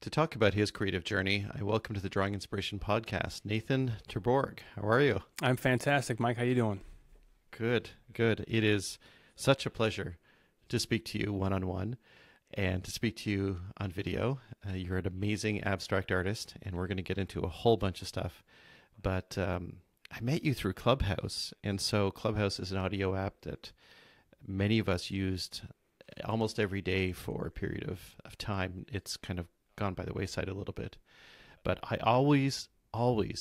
To talk about his creative journey, I welcome to the Drawing Inspiration podcast, Nathan Terborg. How are you? I'm fantastic. Mike, how you doing? Good, good. It is such a pleasure to speak to you one-on-one and to speak to you on video. You're an amazing abstract artist, and we're going to get into a whole bunch of stuff. But I met you through Clubhouse, and so Clubhouse is an audio app that many of us used almost every day for a period of time. It's kind of gone by the wayside a little bit. But I always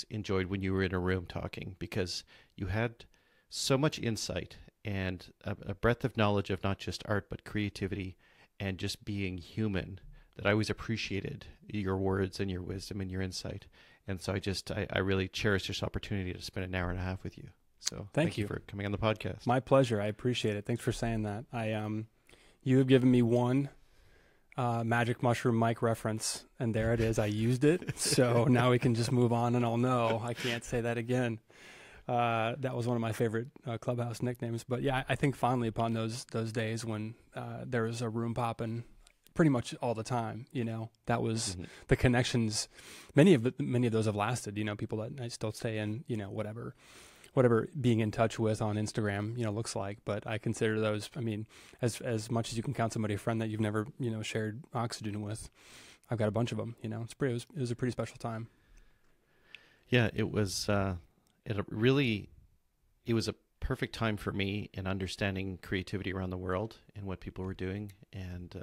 enjoyed when you were in a room talking, because you had so much insight and a breadth of knowledge of not just art, but creativity and just being human, that I always appreciated your words and your wisdom and your insight. And so I really cherish this opportunity to spend an hour and a half with you. So thank you for coming on the podcast. My pleasure. I appreciate it. Thanks for saying that. You have given me one magic mushroom Mike reference, and there it is. I used it. So now we can just move on, and I'll know I can't say that again. That was one of my favorite Clubhouse nicknames. But yeah, I think fondly upon those days when there was a room popping pretty much all the time. You know, that was the connections. Many of those have lasted. You know, people that I still stay in. You know, whatever being in touch with on Instagram, you know, looks like. But I consider those, I mean, as much as you can count somebody a friend that you've never, you know, shared oxygen with. I've got a bunch of them, you know. It was a pretty special time. Yeah, it was a perfect time for me in understanding creativity around the world and what people were doing. And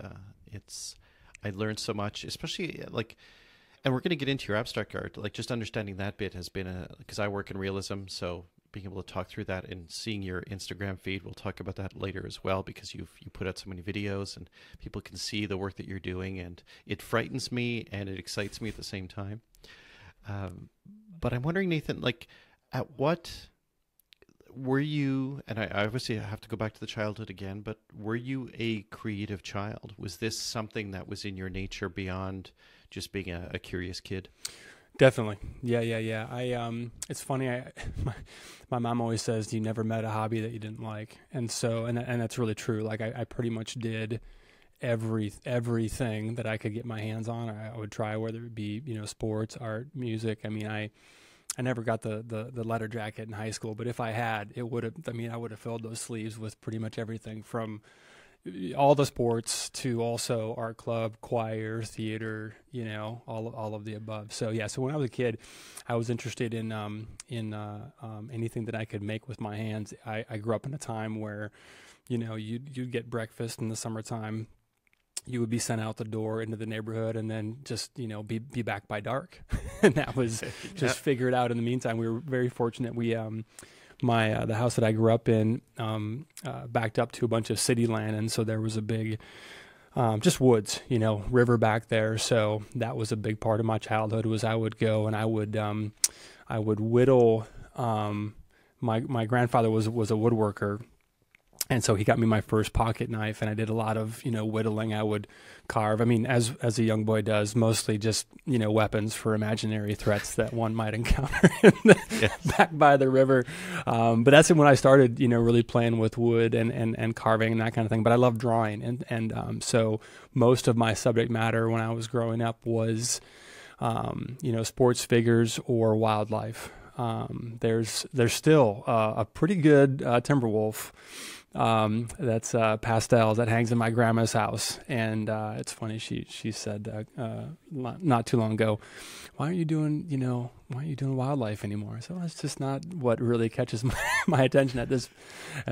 I learned so much, especially and we're going to get into your abstract art, just understanding that bit has been because I work in realism, so being able to talk through that and seeing your Instagram feed, we'll talk about that later as well, because you put out so many videos and people can see the work that you're doing, and it frightens me and it excites me at the same time. But I'm wondering, Nathan, at what were you, and I obviously have to go back to the childhood again, but were you a creative child? Was this something that was in your nature beyond just being a curious kid? Definitely. Yeah. It's funny. My mom always says, you never met a hobby that you didn't like. And so, and that's really true. I pretty much did everything that I could get my hands on. I would try, whether it be, you know, sports, art, music. I mean, I never got the letter jacket in high school, but if I had, I would have filled those sleeves with pretty much everything, from all the sports to also art club, choir, theater, you know, all of the above. So yeah, so when I was a kid, I was interested in anything that I could make with my hands. I grew up in a time where, you know, you'd get breakfast in the summertime. You would be sent out the door into the neighborhood and then just, you know, be back by dark. And that was just figure it out in the meantime. We were very fortunate. We, the house that I grew up in, backed up to a bunch of city land. And so there was a big, just woods, you know, river back there. So that was a big part of my childhood. Was I would go and I would whittle, my grandfather was a woodworker. And so he got me my first pocket knife, and I did a lot of, you know, whittling. I would carve. I mean, as a young boy does, mostly just, you know, weapons for imaginary threats that one might encounter back by the river. But that's when I started, you know, really playing with wood and carving and that kind of thing. But I love drawing, and so most of my subject matter when I was growing up was, you know, sports figures or wildlife. There's still a pretty good Timberwolf. That's pastels that hangs in my grandma's house, and it's funny. She said not too long ago, why aren't you doing wildlife anymore? So it's just not what really catches my attention at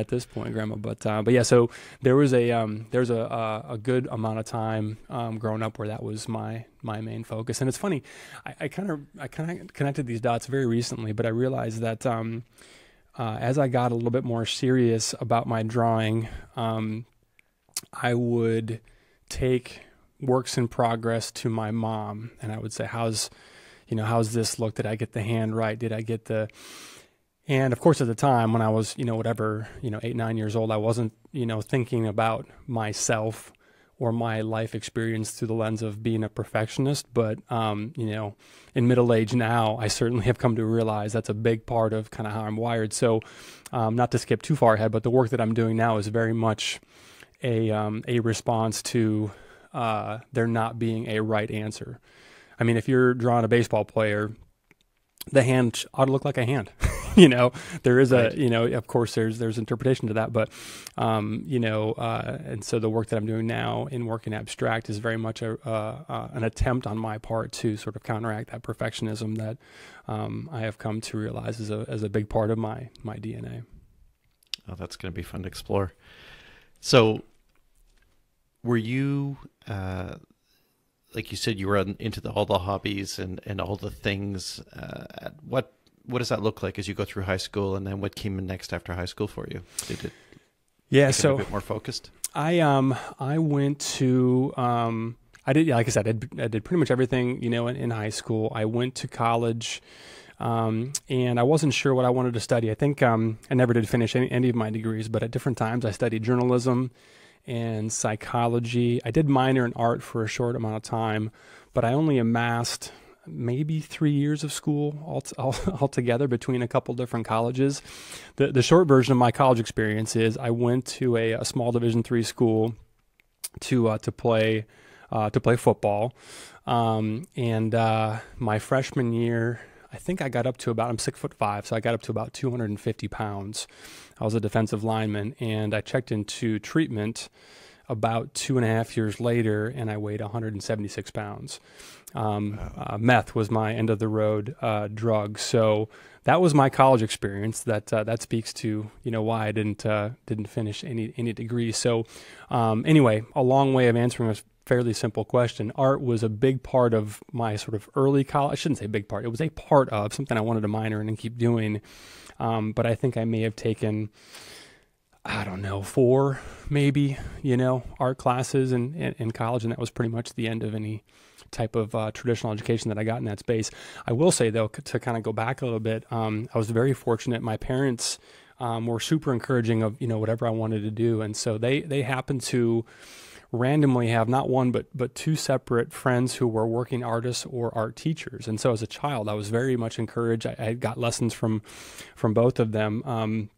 this point, Grandma. But yeah, so there's a good amount of time growing up where that was my main focus. And it's funny, I kind of connected these dots very recently, but I realized that as I got a little bit more serious about my drawing, I would take works in progress to my mom, and I would say, how's this look? Did I get the hand right? Did I get and of course at the time when I was, 8, 9 years old, I wasn't, thinking about myself or my life experience through the lens of being a perfectionist. But, in middle age now, I certainly have come to realize that's a big part of kind of how I'm wired. So not to skip too far ahead, but the work that I'm doing now is very much a response to there not being a right answer. I mean, if you're drawing a baseball player, the hand ought to look like a hand. There is Right. of course there's interpretation to that, but, and so the work that I'm doing now in working abstract is very much an attempt on my part to sort of counteract that perfectionism that I have come to realize as a big part of my DNA. Oh, that's going to be fun to explore. So were you, like you said, you were into all the hobbies and all the things. What does that look like as you go through high school, and then what came in next after high school for you? Did it become a bit more focused? I went to I did, yeah, like I said, I did pretty much everything in high school. I went to college, and I wasn't sure what I wanted to study. I think I never did finish any of my degrees, but at different times I studied journalism and psychology. I did minor in art for a short amount of time, but I only amassed maybe 3 years of school altogether between a couple different colleges. The short version of my college experience is I went to a small Division III school to play football, and my freshman year, I think I got up to I'm 6'5", so I got up to about 250 pounds. I was a defensive lineman, and I checked into treatment about 2.5 years later, and I weighed 176 pounds. Meth was my end of the road drug. So that was my college experience. That speaks to why I didn't finish any degrees. So anyway, a long way of answering a fairly simple question. Art was a big part of my sort of early college. I shouldn't say big part. It was a part of something I wanted to minor in and keep doing. But I think I may have taken, I don't know, 4 maybe art classes in college, and that was pretty much the end of any type of traditional education that I got in that space. I will say, though, to kind of go back a little bit, I was very fortunate. My parents were super encouraging of whatever I wanted to do, and so they happened to randomly have not one but 2 separate friends who were working artists or art teachers. And so as a child, I was very much encouraged. I got lessons from both of them,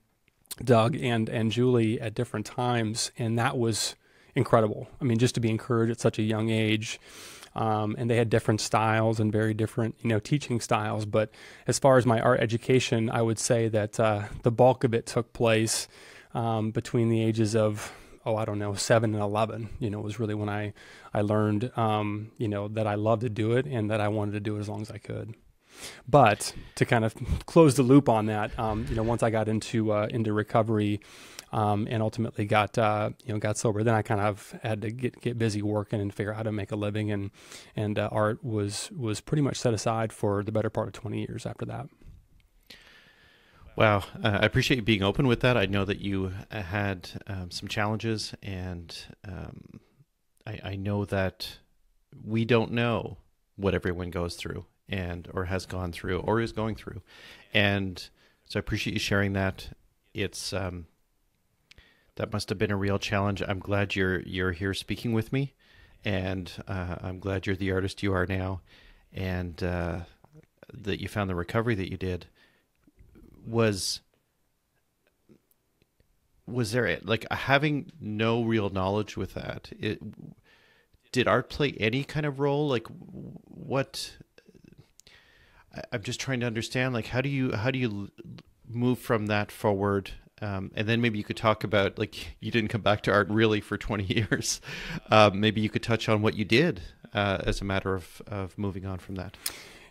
Doug and Julie, at different times, and that was incredible. I mean, just to be encouraged at such a young age. And they had different styles and very different, teaching styles. But as far as my art education, I would say that the bulk of it took place between the ages of, 7 and 11. Was really when I learned, that I loved to do it and that I wanted to do it as long as I could. But to kind of close the loop on that, once I got into recovery, and ultimately got sober, then I kind of had to get busy working and figure out how to make a living, and art was pretty much set aside for the better part of 20 years after that. Wow. I appreciate you being open with that. I know that you had some challenges, and I know that we don't know what everyone goes through or has gone through or is going through. And so I appreciate you sharing that. It's that must have been a real challenge. I'm glad you're here speaking with me, and I'm glad you're the artist you are now, and that you found the recovery that you did. Was there, like, having no real knowledge with that, did art play any kind of role? Like, what? I'm just trying to understand, like, how do you move from that forward? And then maybe you could talk about, like, you didn't come back to art really for 20 years. Maybe you could touch on what you did as a matter of moving on from that.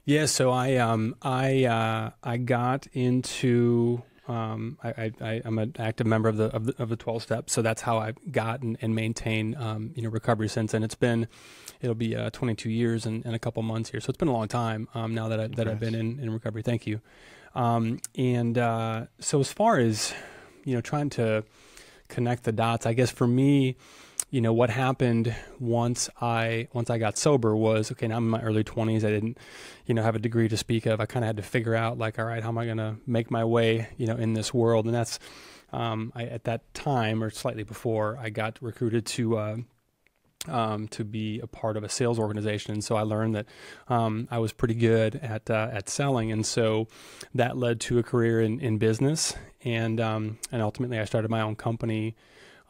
Yeah, so I got into I'm an active member of the 12 steps, so that's how I got and maintain recovery since. And it'll be 22 years and a couple months here, so it's been a long time now that I've been in recovery. Thank you. So as far as trying to connect the dots, I guess for me, what happened once I got sober was, okay, now I'm in my early 20s. I didn't, have a degree to speak of. I kind of had to figure out, like, all right, how am I going to make my way, in this world? And that's, at that time, or slightly before, I got recruited to be a part of a sales organization. And so I learned that I was pretty good at selling. And so that led to a career in business. And ultimately I started my own company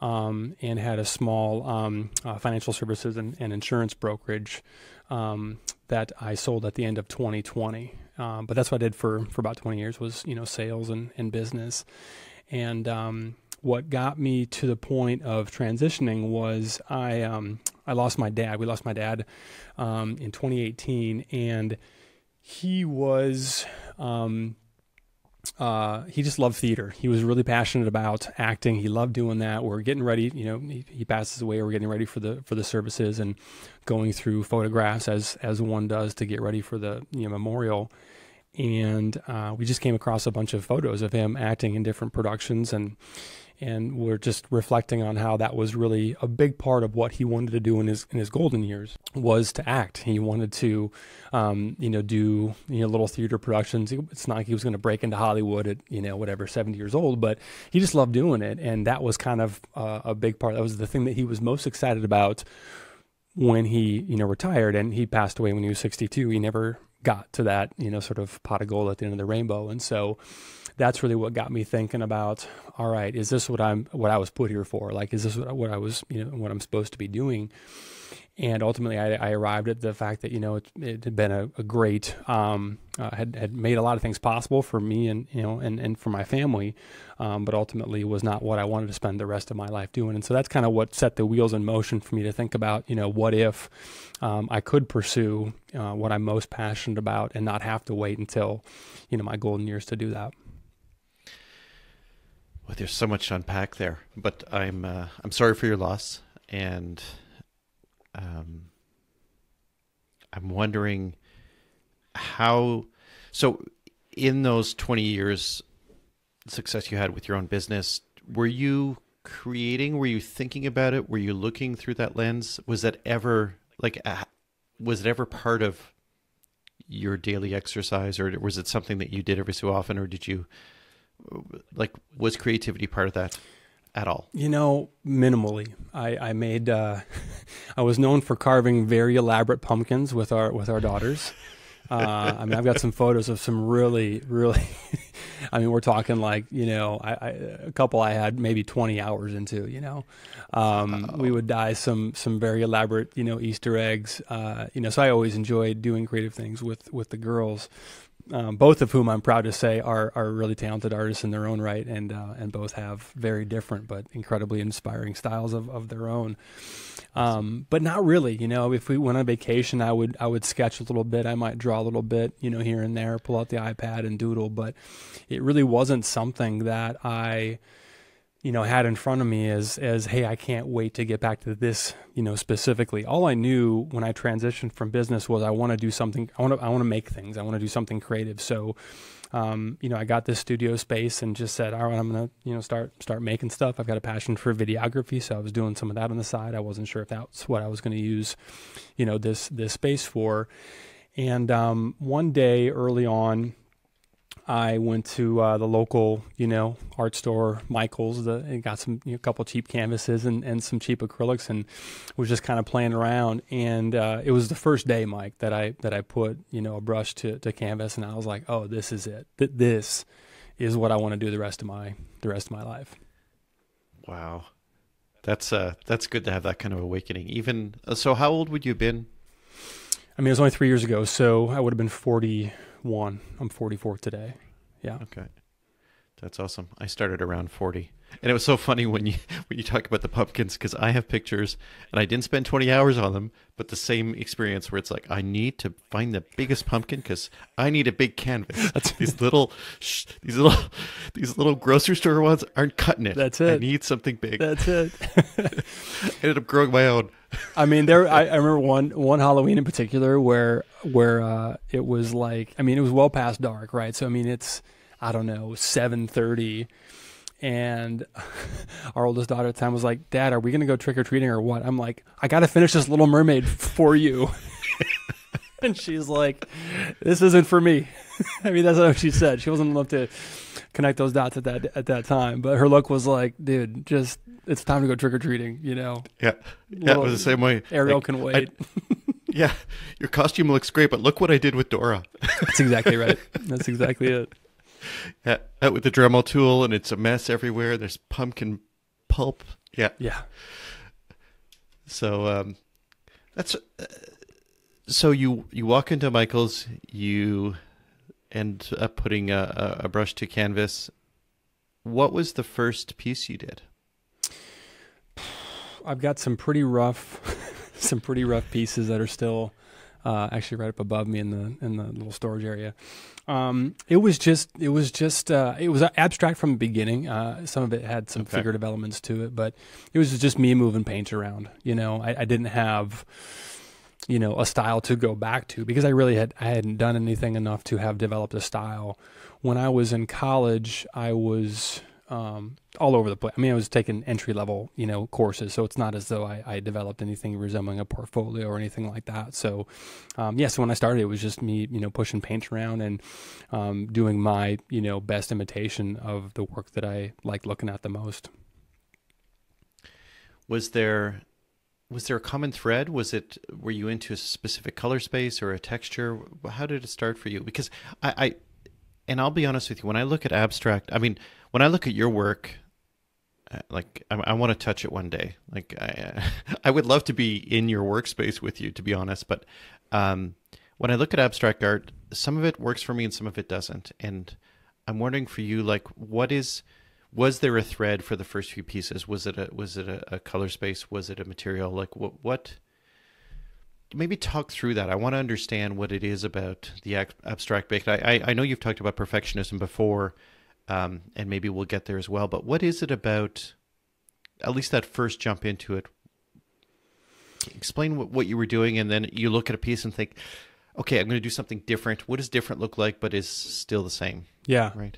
and had a small financial services and insurance brokerage that I sold at the end of 2020. But that's what I did for about 20 years was, sales and business. And what got me to the point of transitioning was I lost my dad. We lost my dad in 2018, and he was he just loved theater. He was really passionate about acting. He loved doing that. We're getting ready. He passes away. We're getting ready for the services and going through photographs as one does to get ready for the memorial. And we just came across a bunch of photos of him acting in different productions, and we're just reflecting on how that was really a big part of what he wanted to do in his golden years was to act. He wanted to, do little theater productions. It's not like he was going to break into Hollywood at 70 years old, but he just loved doing it, and that was kind of a big part. That was the thing that he was most excited about when he retired, and he passed away when he was 62. He never got to that sort of pot of gold at the end of the rainbow, and so that's really what got me thinking about, all right, is this what I was put here for? Like, is this what I was, what I'm supposed to be doing? And ultimately, I arrived at the fact that it had been a great, had made a lot of things possible for me and for my family, but ultimately was not what I wanted to spend the rest of my life doing. And so that's kind of what set the wheels in motion for me to think about, what if I could pursue what I'm most passionate about and not have to wait until my golden years to do that. Well, there's so much to unpack there, but I'm sorry for your loss, and I'm wondering how. So, in those 20 years success you had with your own business, were you creating? Were you thinking about it? Were you looking through that lens? Was that ever was it ever part of your daily exercise, or was it something that you did every so often, or did you? Was creativity part of that at all? Minimally. I made, I was known for carving very elaborate pumpkins with our daughters. I've got some photos of some really, really, we're talking a couple I had maybe 20 hours into, we would dye some very elaborate, Easter eggs, so I always enjoyed doing creative things with the girls. Both of whom I'm proud to say are really talented artists in their own right, and both have very different but incredibly inspiring styles of their own. But not really, if we went on vacation, I would sketch a little bit. I might draw a little bit, here and there, pull out the iPad and doodle, but it really wasn't something that I had in front of me as, hey, I can't wait to get back to this, specifically. All I knew when I transitioned from business was I want to do something. I want to make things. I want to do something creative. So, I got this studio space and just said, all right, I'm going to, start making stuff. I've got a passion for videography. So I was doing some of that on the side. I wasn't sure if that's what I was going to use, this space for. And, one day early on, I went to the local, art store, Michael's, and got some a couple cheap canvases and some cheap acrylics, and was just kind of playing around. And it was the first day, Mike, that I put a brush to canvas, and I was like, oh, this is it. This is what I want to do the rest of my life. Wow, that's good to have that kind of awakening. Even so, how old would you have been? It was only 3 years ago, so I would have been 41. I'm 44 today. Yeah. Okay. That's awesome. I started around 40. And it was so funny when you talk about the pumpkins, because I have pictures and I didn't spend 20 hours on them, but the same experience where it's like, I need to find the biggest pumpkin because I need a big canvas. These little grocery store ones aren't cutting it. That's it. I need something big. That's it. I ended up growing my own. I remember one Halloween in particular where it was like, it was well past dark, right? So, it's, I don't know, 7:30. And our oldest daughter at the time was like, Dad, are we going to go trick-or-treating or what? I'm like, I got to finish this Little Mermaid for you. And she's like, this isn't for me. That's not what she said. She wasn't enough to connect those dots at that time. But her look was like, dude, just, it's time to go trick-or-treating, Yeah. Yeah, it was the same way. Ariel can wait. Yeah, your costume looks great, but look what I did with Dora. That's exactly right. That's exactly it. Yeah, out with the Dremel tool, and it's a mess everywhere. There's pumpkin pulp Yeah. Yeah. So that's so you walk into Michael's, you end up putting a brush to canvas. What was the first piece you did? I've got some pretty rough, some pretty rough pieces that are still actually right up above me in the little storage area. It was abstract from the beginning. Some of it had some figurative elements to it, but it was just me moving paint around. I didn't have, a style to go back to because I hadn't done anything enough to have developed a style. When I was in college, I was all over the place. I mean, I was taking entry level, courses, so it's not as though I developed anything resembling a portfolio or anything like that. So, so when I started, it was just me, pushing paint around and doing my, best imitation of the work that I like looking at the most. Was there a common thread? Were you into a specific color space or a texture? How did it start for you? Because and I'll be honest with you, when I look at abstract, I mean, when I look at your work, like I want to touch it one day. Like I would love to be in your workspace with you, to be honest. But when I look at abstract art, some of it works for me and some of it doesn't. And I'm wondering for you, like, was there a thread for the first few pieces? Was it a color space? Was it a material? Like what? Maybe talk through that. I want to understand what it is about the abstract baked. I know you've talked about perfectionism before, and maybe we'll get there as well. But what is it about, at least that first jump into it? Explain what you were doing, and then you look at a piece and think, okay, I'm going to do something different. What does different look like, but is still the same? Yeah. Right.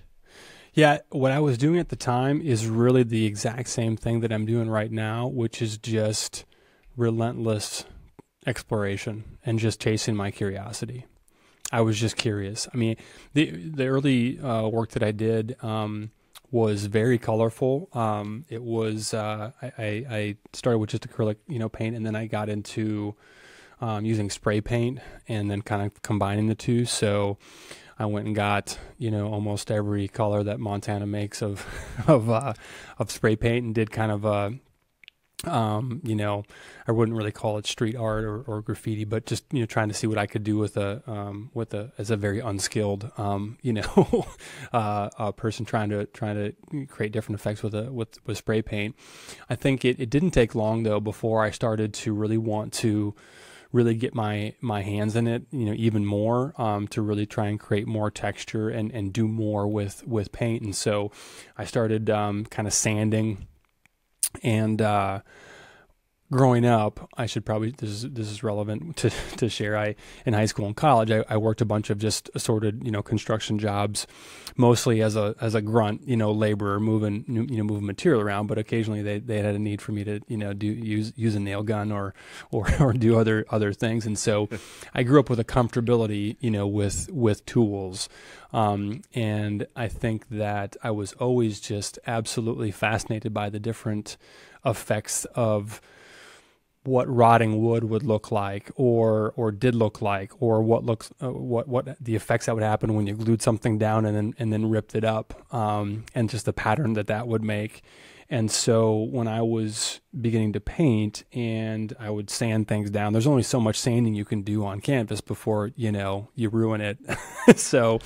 Yeah, what I was doing at the time is really the exact same thing that I'm doing right now, which is just relentless exploration and just chasing my curiosity. I was just curious. I mean, the early work that I did was very colorful. It was I started with just acrylic, paint, and then I got into using spray paint and then kind of combining the two. So I went and got, almost every color that Montana makes of spray paint and did kind of I wouldn't really call it street art or graffiti, but just, trying to see what I could do with as a very unskilled, person trying to create different effects with spray paint. I think it didn't take long though before I started to really want to really get my hands in it, even more, to really try and create more texture and do more with paint. And so I started kind of sanding. And growing up, I should probably, this is relevant to share. In high school and college, I worked a bunch of just assorted, construction jobs, mostly as a grunt, laborer moving material around. But occasionally they had a need for me to, use a nail gun or do other things. And so I grew up with a comfortability, with tools. And I think that I was always just absolutely fascinated by the different effects of what rotting wood would look like or did look like, or what the effects that would happen when you glued something down and then ripped it up, and just the pattern that would make. And so when I was beginning to paint and I would sand things down, there's only so much sanding you can do on canvas before, you ruin it. So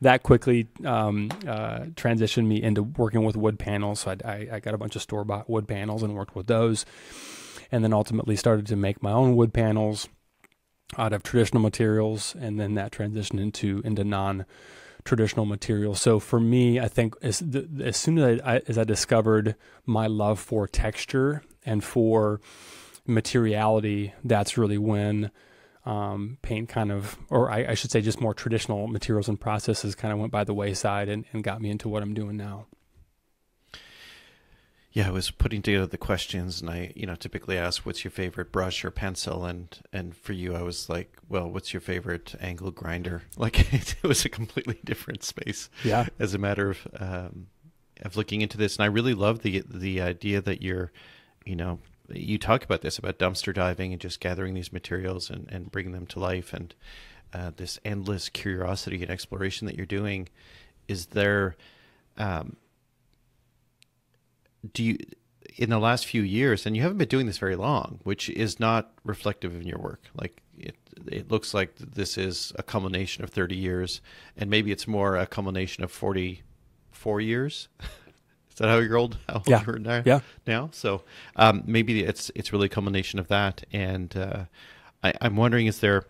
that quickly transitioned me into working with wood panels. So I got a bunch of store-bought wood panels and worked with those. And then ultimately started to make my own wood panels out of traditional materials. And then that transitioned into non-traditional materials. So for me, I think as soon as I discovered my love for texture and for materiality, that's really when paint kind of, or I should say just more traditional materials and processes kind of went by the wayside and got me into what I'm doing now. Yeah, I was putting together the questions, and I, typically ask, "What's your favorite brush or pencil?" And for you, I was like, "Well, what's your favorite angle grinder?" Like it was a completely different space. Yeah. As a matter of looking into this, and I really love the idea that you talk about this, about dumpster diving and just gathering these materials and bringing them to life, and this endless curiosity and exploration that you're doing. Is there? in the last few years, and you haven't been doing this very long, which is not reflective in your work. Like it looks like this is a culmination of 30 years, and maybe it's more a culmination of 44 years. Is that how old Yeah. you're now? Yeah. Now, so maybe it's really a culmination of that. And I'm wondering, is there?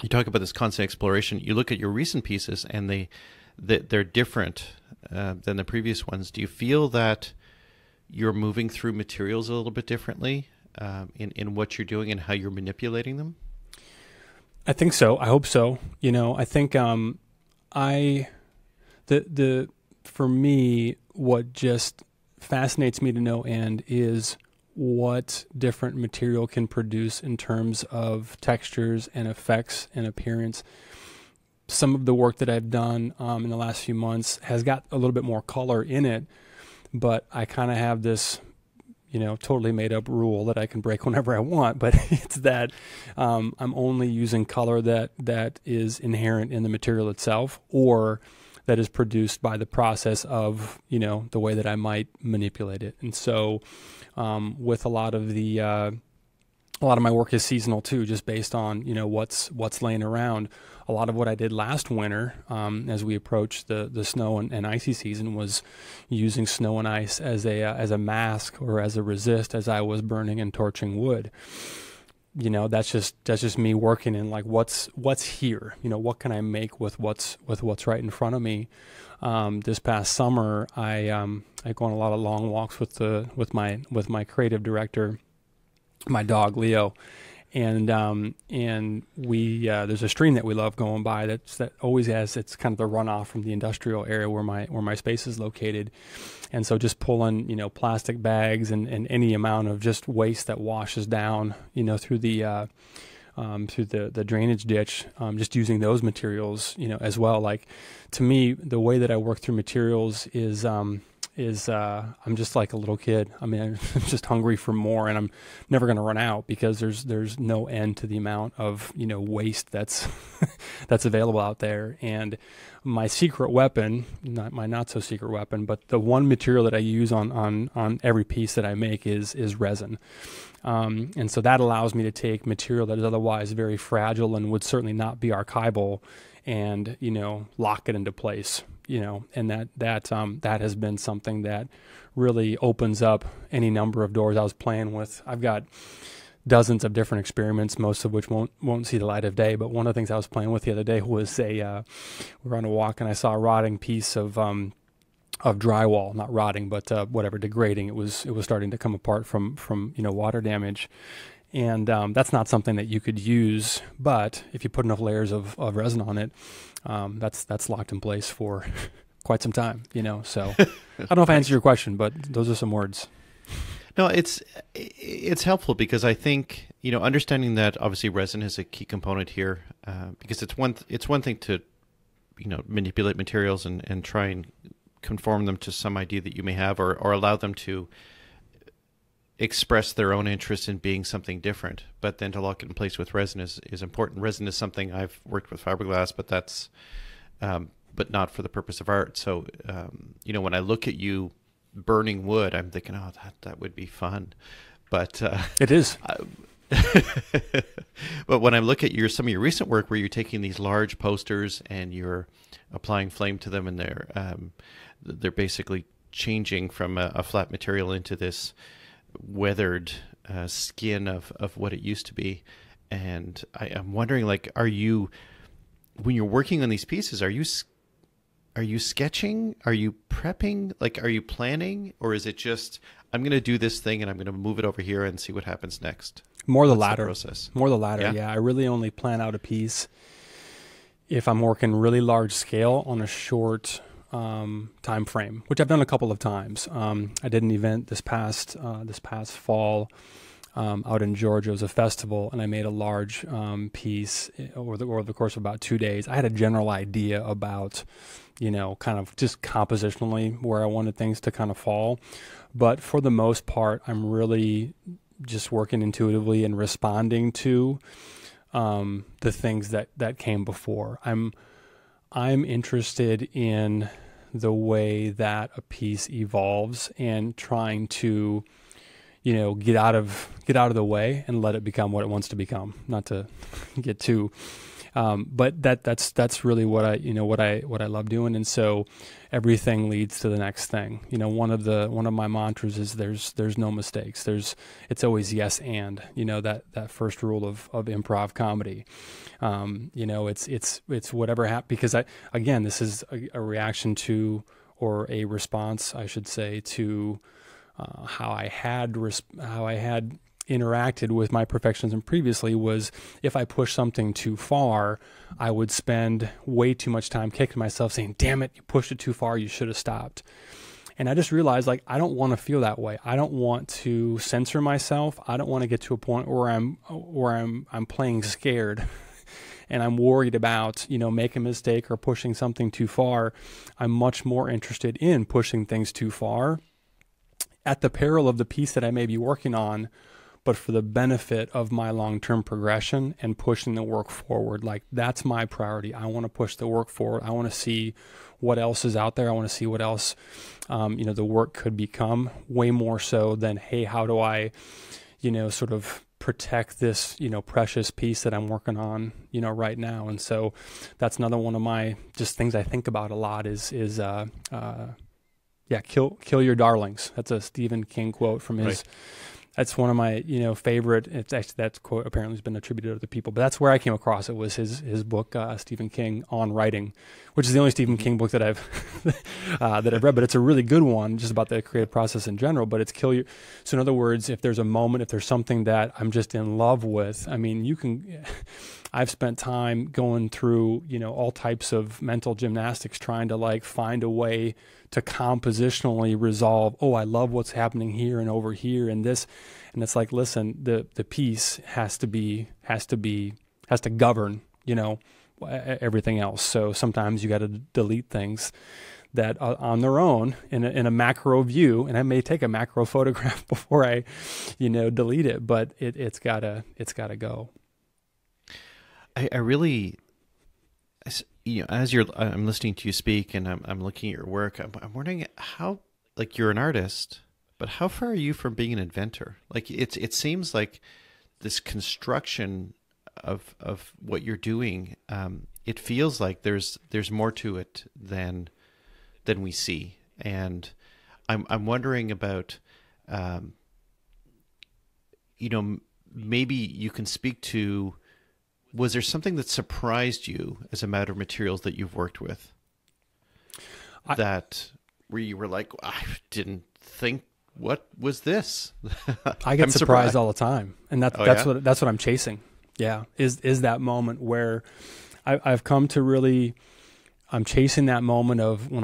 You talk about this constant exploration. You look at your recent pieces, and they're different than the previous ones. Do you feel that you're moving through materials a little bit differently in what you're doing and how you're manipulating them? I think so. I hope so. I think for me, what just fascinates me to no end is what different material can produce in terms of textures and effects and appearance. Some of the work that I've done in the last few months has got a little bit more color in it, but I kind of have this, totally made up rule that I can break whenever I want, but it's that I'm only using color that is inherent in the material itself, or that is produced by the process of, the way that I might manipulate it. And so with a lot of my work is seasonal too, just based on, what's laying around. A lot of what I did last winter, as we approached the snow and icy season, was using snow and ice as a mask or as a resist as I was burning and torching wood. That's just me working in like what's here. What can I make with what's right in front of me. This past summer, I go on a lot of long walks with my creative director, my dog Leo, and we there's a stream that we love going by that always has, it's kind of the runoff from the industrial area where my space is located, and so just pulling plastic bags and any amount of just waste that washes down through the drainage ditch, just using those materials as well. Like, to me, the way that I work through materials is I'm just like a little kid. I mean, I'm just hungry for more, and I'm never going to run out, because there's no end to the amount of waste that's that's available out there. And my secret weapon, not so secret weapon, but the one material that I use on every piece that I make is resin. And so that allows me to take material that is otherwise very fragile and would certainly not be archival, and lock it into place. And that has been something that really opens up any number of doors. I was playing with, I've got dozens of different experiments, most of which won't see the light of day. But one of the things I was playing with the other day was we were on a walk, and I saw a rotting piece of drywall, not rotting, but degrading. It was starting to come apart from water damage. And that's not something that you could use, but if you put enough layers of resin on it, that's locked in place for quite some time, So I don't know if I answered your question, but those are some words. No, it's helpful, because I think understanding that obviously resin is a key component here, because it's one thing to manipulate materials and try and conform them to some idea that you may have, or allow them to express their own interest in being something different, but then to lock it in place with resin is important. Resin is something I've worked with fiberglass, but that's but not for the purpose of art. So when I look at you burning wood, I'm thinking, oh, that would be fun, but it is. But when I look at some of your recent work, where you're taking these large posters and you're applying flame to them, and they're basically changing from a flat material into this weathered skin of what it used to be. And I'm wondering, like, when you're working on these pieces, are you sketching? Are you prepping? Like, are you planning? Or is it just, I'm going to do this thing and I'm going to move it over here and see what happens next? More the What's latter. The process? More the latter, yeah. I really only plan out a piece if I'm working really large scale on a short time frame, which I've done a couple of times. I did an event this past fall out in Georgia. It was a festival, and I made a large piece over the course of about 2 days. I had a general idea about, kind of just compositionally where I wanted things to kind of fall, but for the most part, I'm really just working intuitively and responding to the things that came before. I'm interested in the way that a piece evolves and trying to, you know, get out of the way and let it become what it wants to become. Not to get too, but that's really what I love doing. And so everything leads to the next thing. You know, one of my mantras is there's no mistakes. It's always yes and, you know, that first rule of improv comedy. You know, it's whatever happens, because this is a reaction to, or a response, I should say, to how I had interacted with my perfectionism previously. Was if I pushed something too far, I would spend way too much time kicking myself saying, damn it, you pushed it too far, you should have stopped. And I just realized, like, I don't want to feel that way. I don't want to censor myself. I don't want to get to a point where I'm playing scared and I'm worried about, you know, making a mistake or pushing something too far. I'm much more interested in pushing things too far at the peril of the piece that I may be working on, but for the benefit of my long-term progression and pushing the work forward. Like, that's my priority. I want to push the work forward. I want to see what else is out there. I want to see what else, you know, the work could become, way more so than, hey, how do I, you know, sort of protect this, you know, precious piece that I'm working on, you know, right now. And so that's another one of my just things I think about a lot is kill your darlings. That's a Stephen King quote from his. Right. That's one of my, you know, favorite. It's actually, that quote apparently has been attributed to other people, but that's where I came across it. Was his book, Stephen King on Writing, which is the only Stephen King book that I've read. But it's a really good one, just about the creative process in general. But it's kill your. So in other words, if there's a moment, if there's something that I'm just in love with, I mean, you can. I've spent time going through, you know, all types of mental gymnastics trying to, like, find a way to compositionally resolve, oh, I love what's happening here and over here and this. And it's like, listen, the piece has to govern, you know, everything else. So sometimes you got to delete things that on their own in a macro view, and I may take a macro photograph before I, you know, delete it, but it's gotta go. I really, you know, as I'm listening to you speak and I'm looking at your work, I'm wondering how, like, you're an artist, but how far are you from being an inventor? Like, it seems like this construction of what you're doing, it feels like there's more to it than we see. And I'm wondering about, you know, maybe you can speak to, was there something that surprised you as a matter of materials that you've worked with that where you were like, I didn't think, what was this? I get surprised all the time. And that's what I'm chasing. Yeah. Is that moment where I've come to really, I'm chasing that moment of when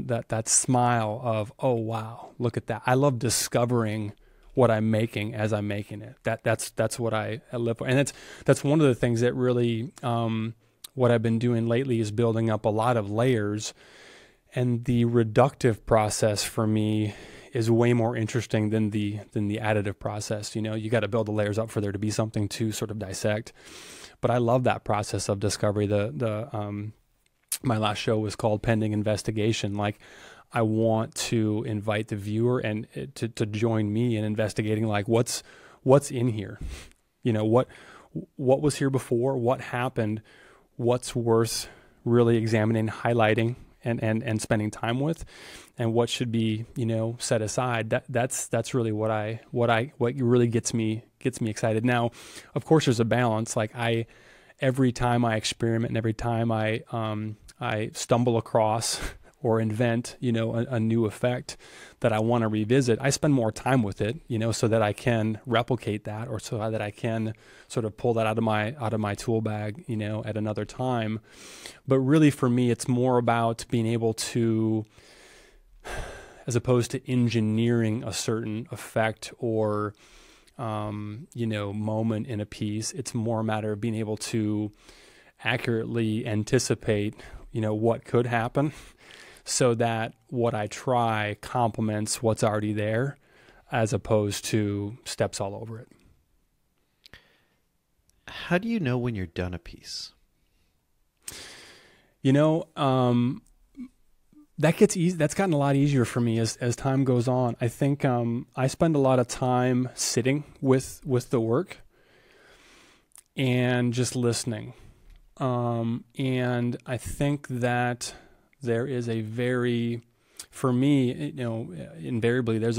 that smile of, oh, wow, look at that. I love discovering what I'm making as I'm making it. That's what I live for. And that's one of the things that really, what I've been doing lately is building up a lot of layers, and the reductive process for me is way more interesting than the additive process. You know, you got to build the layers up for there to be something to sort of dissect. But I love that process of discovery. My last show was called Pending Investigation. Like, I want to invite the viewer and to join me in investigating, like, what's in here, you know, what was here before, what happened, what's worth really examining, highlighting, and spending time with, and what should be, you know, set aside. That's really what really gets me excited. Now, of course, there's a balance. Like, every time I experiment and every time I stumble across or invent, you know, a new effect that I want to revisit, I spend more time with it, you know, so that I can replicate that, or so that I can sort of pull that out of my tool bag, you know, at another time. But really, for me, it's more about being able to, as opposed to engineering a certain effect or, you know, moment in a piece, it's more a matter of being able to accurately anticipate, you know, what could happen, so that what I try complements what's already there, as opposed to steps all over it. How do you know when you're done a piece? You know, that gets easy. That's gotten a lot easier for me as time goes on. I think I spend a lot of time sitting with the work and just listening. And I think that there is a very, for me, invariably there's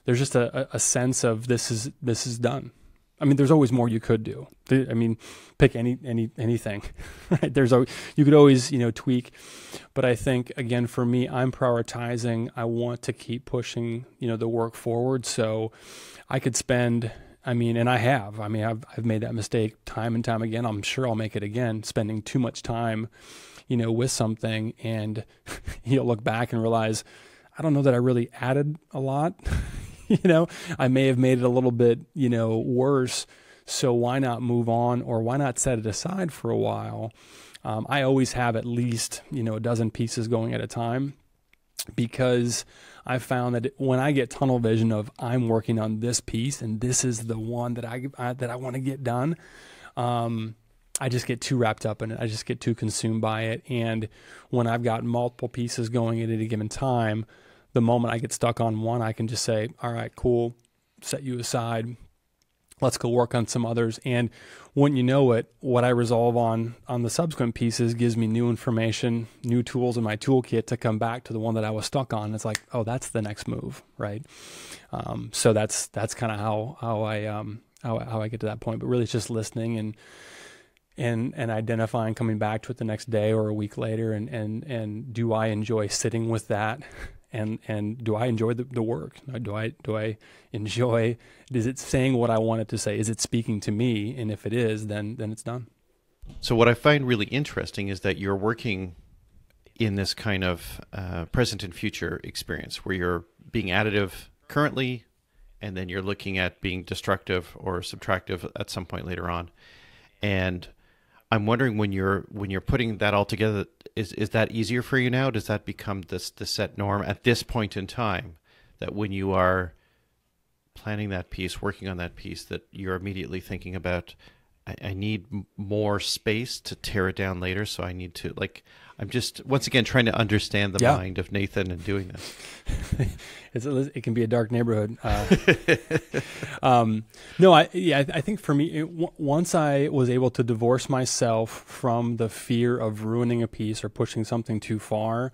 just a sense of this is done. I mean, there's always more you could do. I mean, pick anything, right? You could always, tweak, but I think again, for me, I'm prioritizing, I want to keep pushing, the work forward. So I could spend, and I've made that mistake time and time again. I'm sure I'll make it again, spending too much time, with something, and you'll look back and realize, I don't know that I really added a lot. I may have made it a little bit, worse. So why not move on, or why not set it aside for a while? I always have at least, a dozen pieces going at a time, because I found that when I get tunnel vision of I'm working on this piece and this is the one that I want to get done, I just get too wrapped up in it. I just get too consumed by it. And when I've got multiple pieces going at any given time, the moment I get stuck on one, I can just say, all right, cool, set you aside. Let's go work on some others. And when you know it, what I resolve on the subsequent pieces gives me new information, new tools in my toolkit to come back to the one that I was stuck on. It's like, oh, that's the next move, right? So that's kind of how I get to that point. But really, it's just listening and identifying, coming back to it the next day or a week later, and do I enjoy sitting with that? And do I enjoy the work? Do I enjoy, is it saying what I want it to say? Is it speaking to me? And if it is, then it's done. So what I find really interesting is that you're working in this kind of present and future experience where you're being additive currently, and then you're looking at being destructive or subtractive at some point later on. And I'm wondering, when you're putting that all together, is that easier for you now? Does that become the set norm at this point in time, that when you are planning that piece, working on that piece, that you're immediately thinking about, I need more space to tear it down later, so I need to, I'm just, once again, trying to understand the mind of Nathan and doing this. It can be a dark neighborhood. No, I think for me, once I was able to divorce myself from the fear of ruining a piece or pushing something too far,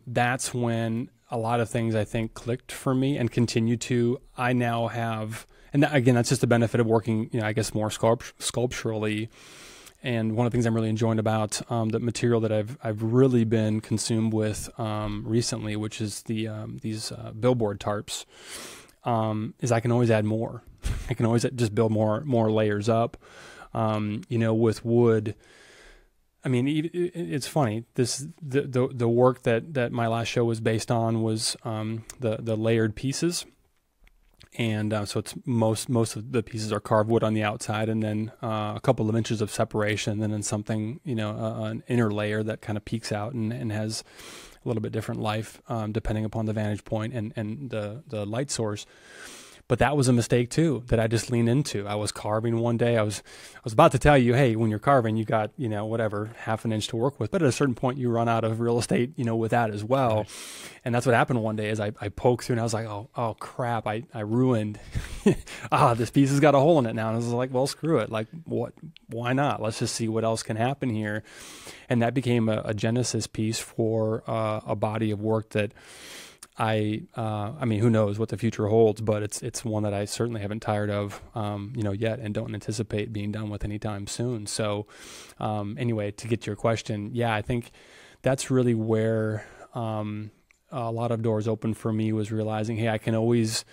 that's when a lot of things I think clicked for me and continue to. I now have, and again, that's just the benefit of working, I guess, more sculpturally. And one of the things I'm really enjoying about the material that I've really been consumed with recently, which is these billboard tarps, is I can always add more. I can always just build more layers up. With wood. I mean, it's funny. The work that my last show was based on was the layered pieces. And so it's most of the pieces are carved wood on the outside, and then a couple of inches of separation, and then something, an inner layer that kind of peeks out and has a little bit different life depending upon the vantage point and the light source. But that was a mistake too that I just leaned into. I was carving one day. I was about to tell you, hey, when you're carving, you got whatever, half an inch to work with. But at a certain point, you run out of real estate, with that as well. Right. And that's what happened one day. Is I poked through and I was like, oh crap, I ruined. This piece has got a hole in it now. And I was like, well, screw it. Like, what? Why not? Let's just see what else can happen here. And that became a genesis piece for a body of work that. I mean, who knows what the future holds, but it's one that I certainly haven't tired of, yet, and don't anticipate being done with anytime soon. So, anyway, to get to your question, yeah, I think that's really where a lot of doors open for me, was realizing, hey, I can always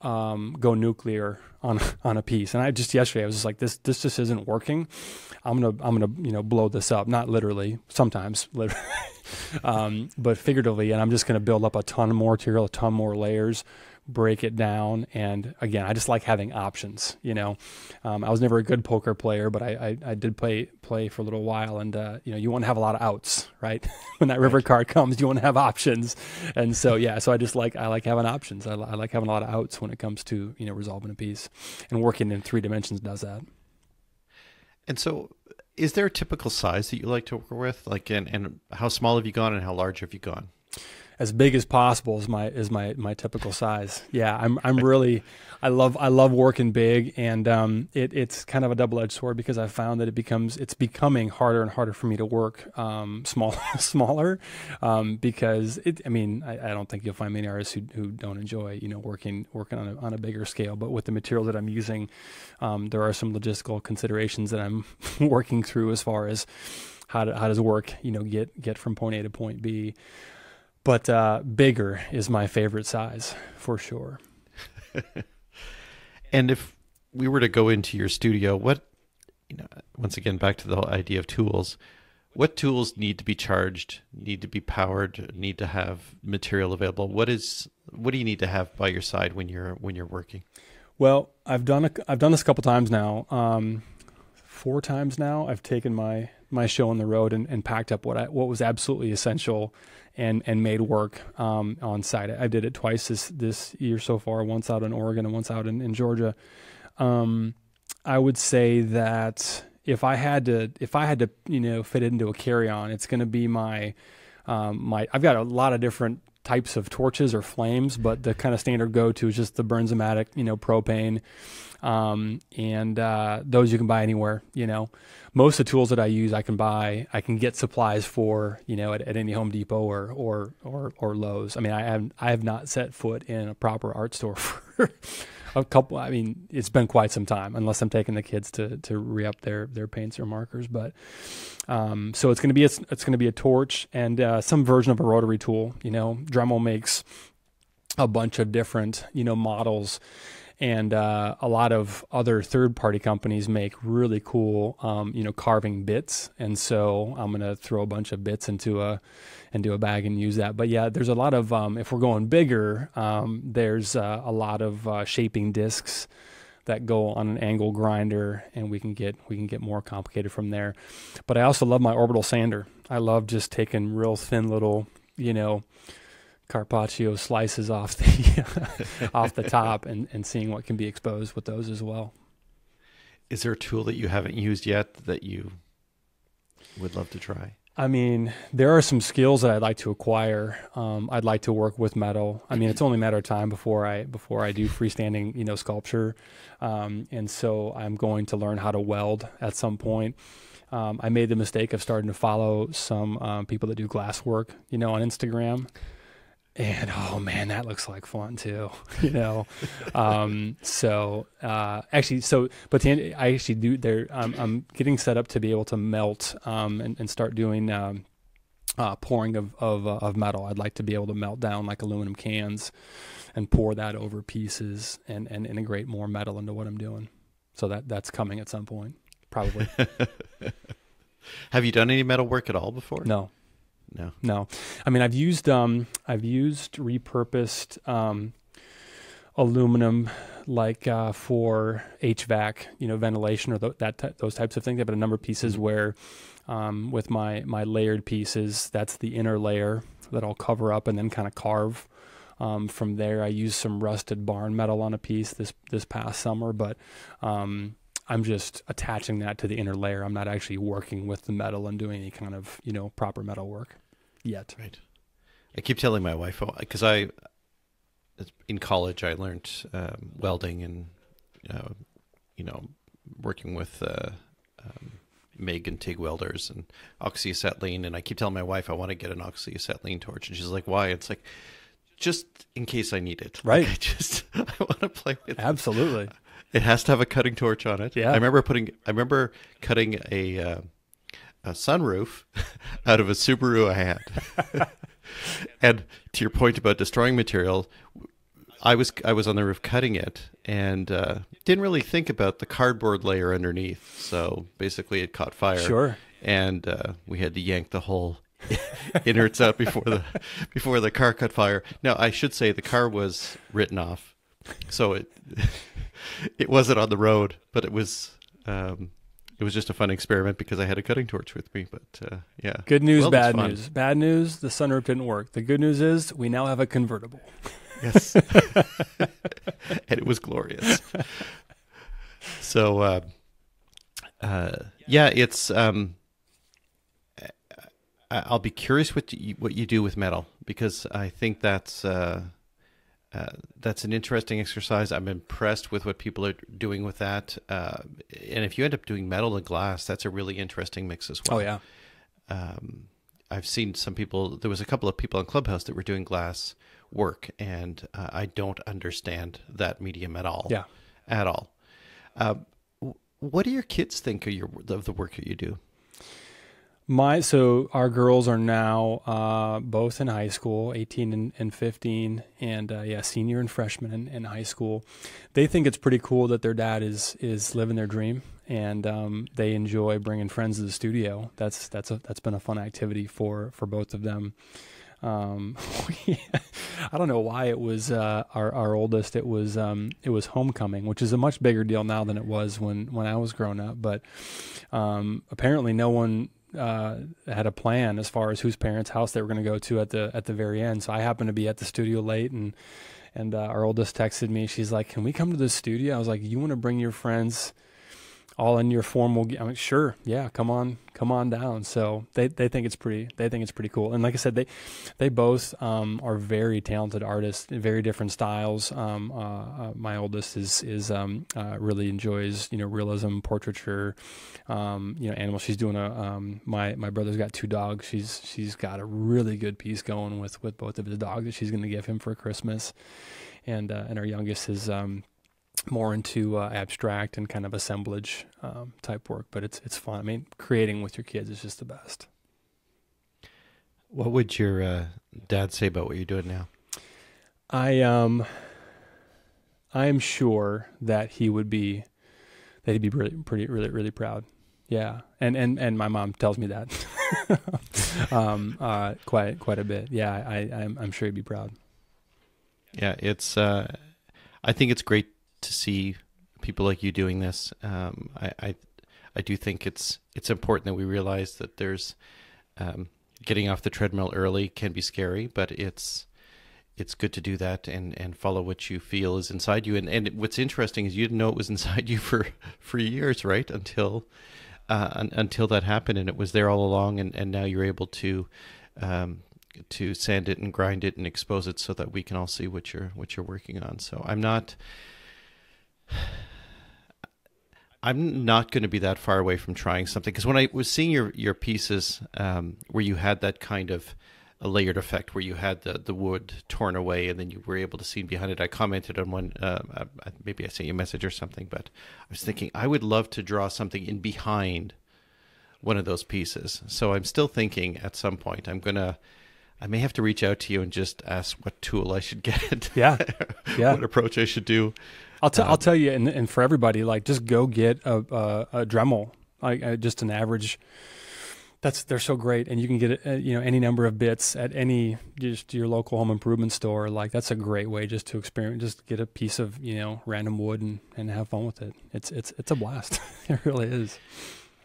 go nuclear on a piece. And yesterday I was just like, this just isn't working. I'm gonna blow this up, not literally, sometimes literally. But figuratively, and I'm just going to build up a ton more material, a ton more layers, break it down. And again, I just like having options, I was never a good poker player, but I did play for a little while, and you want to have a lot of outs, right? When that river card comes, you want to have options. And so, so I like having options. I like having a lot of outs when it comes to, resolving a piece, and working in 3 dimensions does that. And so Is there a typical size that you like to work with? Like, and how small have you gone and how large have you gone? As big as possible is my typical size. Yeah, I'm really I love working big, and it's kind of a double-edged sword because I've found that it's becoming harder and harder for me to work smaller because I don't think you'll find many artists who don't enjoy working on a bigger scale. But with the material that I'm using, there are some logistical considerations that I'm working through as far as how does work get from point A to point B. But bigger is my favorite size for sure. And if we were to go into your studio, once again, back to the whole idea of tools, what tools need to be charged, need to be powered, need to have material available? What do you need to have by your side when you're working? Well, I've done this a couple times now. 4 times now. I've taken my show on the road and packed up what was absolutely essential and made work on site. I did it twice this year so far, once out in Oregon and once out in Georgia. I would say that if I had to fit it into a carry-on, it's going to be my I've got a lot of different types of torches or flames, but the kind of standard go-to is just the Bernzomatic, propane. Those you can buy anywhere, most of the tools that I use, I can get supplies for, at any Home Depot or Lowe's. I mean, I have not set foot in a proper art store for a couple. I mean, it's been quite some time, unless I'm taking the kids to re-up their paints or markers. But so it's going to be a torch and some version of a rotary tool. Dremel makes a bunch of different models. And a lot of other third-party companies make really cool, carving bits. And so I'm going to throw a bunch of bits into a bag and use that. But yeah, there's a lot of if we're going bigger, there's a lot of shaping discs that go on an angle grinder, and we can get more complicated from there. But I also love my orbital sander. I love just taking real thin little, Carpaccio slices off the top and seeing what can be exposed with those as well. Is there a tool that you haven't used yet that you would love to try? I mean, there are some skills that I'd like to acquire. I'd like to work with metal. I mean, it's only a matter of time before I do freestanding, sculpture. And so I'm going to learn how to weld at some point. I made the mistake of starting to follow some people that do glass work, on Instagram. And oh man, that looks like fun too, I actually do there. I'm getting set up to be able to melt and start doing pouring of metal. I'd like to be able to melt down like aluminum cans and pour that over pieces and integrate more metal into what I'm doing. So that's coming at some point, probably. Have you done any metal work at all before? No. No. I mean, I've used repurposed aluminum, like for HVAC, ventilation or those types of things. I've got a number of pieces where, with my layered pieces, that's the inner layer that I'll cover up and then kind of carve. From there, I used some rusted barn metal on a piece this past summer, but I'm just attaching that to the inner layer. I'm not actually working with the metal and doing any kind of, proper metal work yet. Right. I keep telling my wife, because in college, I learned welding and, working with MIG and TIG welders and oxyacetylene. And I keep telling my wife I want to get an oxyacetylene torch. And she's like, why? It's like, just in case I need it. Right. Like I want to play with it. Absolutely. It has to have a cutting torch on it. Yeah. I remember cutting a sunroof out of a Subaru I had. And to your point about destroying material, I was on the roof cutting it and didn't really think about the cardboard layer underneath. So basically, it caught fire. Sure. And we had to yank the whole innards out before the car caught fire. Now, I should say the car was written off, so it wasn't on the road, but it was just a fun experiment because I had a cutting torch with me. But yeah, good news, bad news. Bad news: the sunroof didn't work. The good news is we now have a convertible. Yes, and it was glorious. So Yeah, it's I'll be curious what you do with metal, because I think that's an interesting exercise. I'm impressed with what people are doing with that. And if you end up doing metal and glass, that's a really interesting mix as well. Oh yeah. I've seen some people, there was a couple of people on Clubhouse that were doing glass work, and I don't understand that medium at all. Yeah. At all. What do your kids think of the work that you do? So our girls are now both in high school, 18 and 15, and yeah, senior and freshman in high school. They think it's pretty cool that their dad is living their dream, and they enjoy bringing friends to the studio. That's been a fun activity for both of them. I don't know why it was our oldest. It was homecoming, which is a much bigger deal now than it was when I was growing up. But apparently, no one had a plan as far as whose parents' house they were going to go to at the very end. So I happened to be at the studio late, and our oldest texted me. She's like, "Can we come to the studio?" I was like, "You want to bring your friends all in your formal?" I'm like, "Sure, yeah, come on down." So they think it's pretty cool. And like I said, they both are very talented artists, very different styles. My oldest is really enjoys realism, portraiture, animals. She's doing my brother's got 2 dogs. She's got a really good piece going with both of his dogs that she's going to give him for Christmas, and our youngest is more into abstract and kind of assemblage type work, but it's fun. I mean, creating with your kids is just the best. What would your dad say about what you're doing now? I am sure that he'd be really proud. Yeah, and my mom tells me that quite a bit. Yeah, I'm sure he'd be proud. Yeah, it's I think it's great to see people like you doing this. I do think it's important that we realize that there's getting off the treadmill early can be scary, but it's good to do that and follow what you feel is inside you. And what's interesting is you didn't know it was inside you for years, right? Until that happened, and it was there all along, and now you're able to sand it and grind it and expose it so that we can all see what you're working on. So I'm not going to be that far away from trying something, because when I was seeing your pieces where you had that kind of a layered effect, where you had the wood torn away and then you were able to see behind it, I commented on one, maybe I sent you a message or something, but I was thinking I would love to draw something in behind one of those pieces. So I'm still thinking at some point I may have to reach out to you and just ask what tool I should get. Yeah. What approach I should do. I'll tell you, and for everybody, like, just go get a Dremel, like just an average. They're so great, and you can get any number of bits at just your local home improvement store. Like, that's a great way just to experiment, just get a piece of random wood and have fun with it. It's a blast. It really is.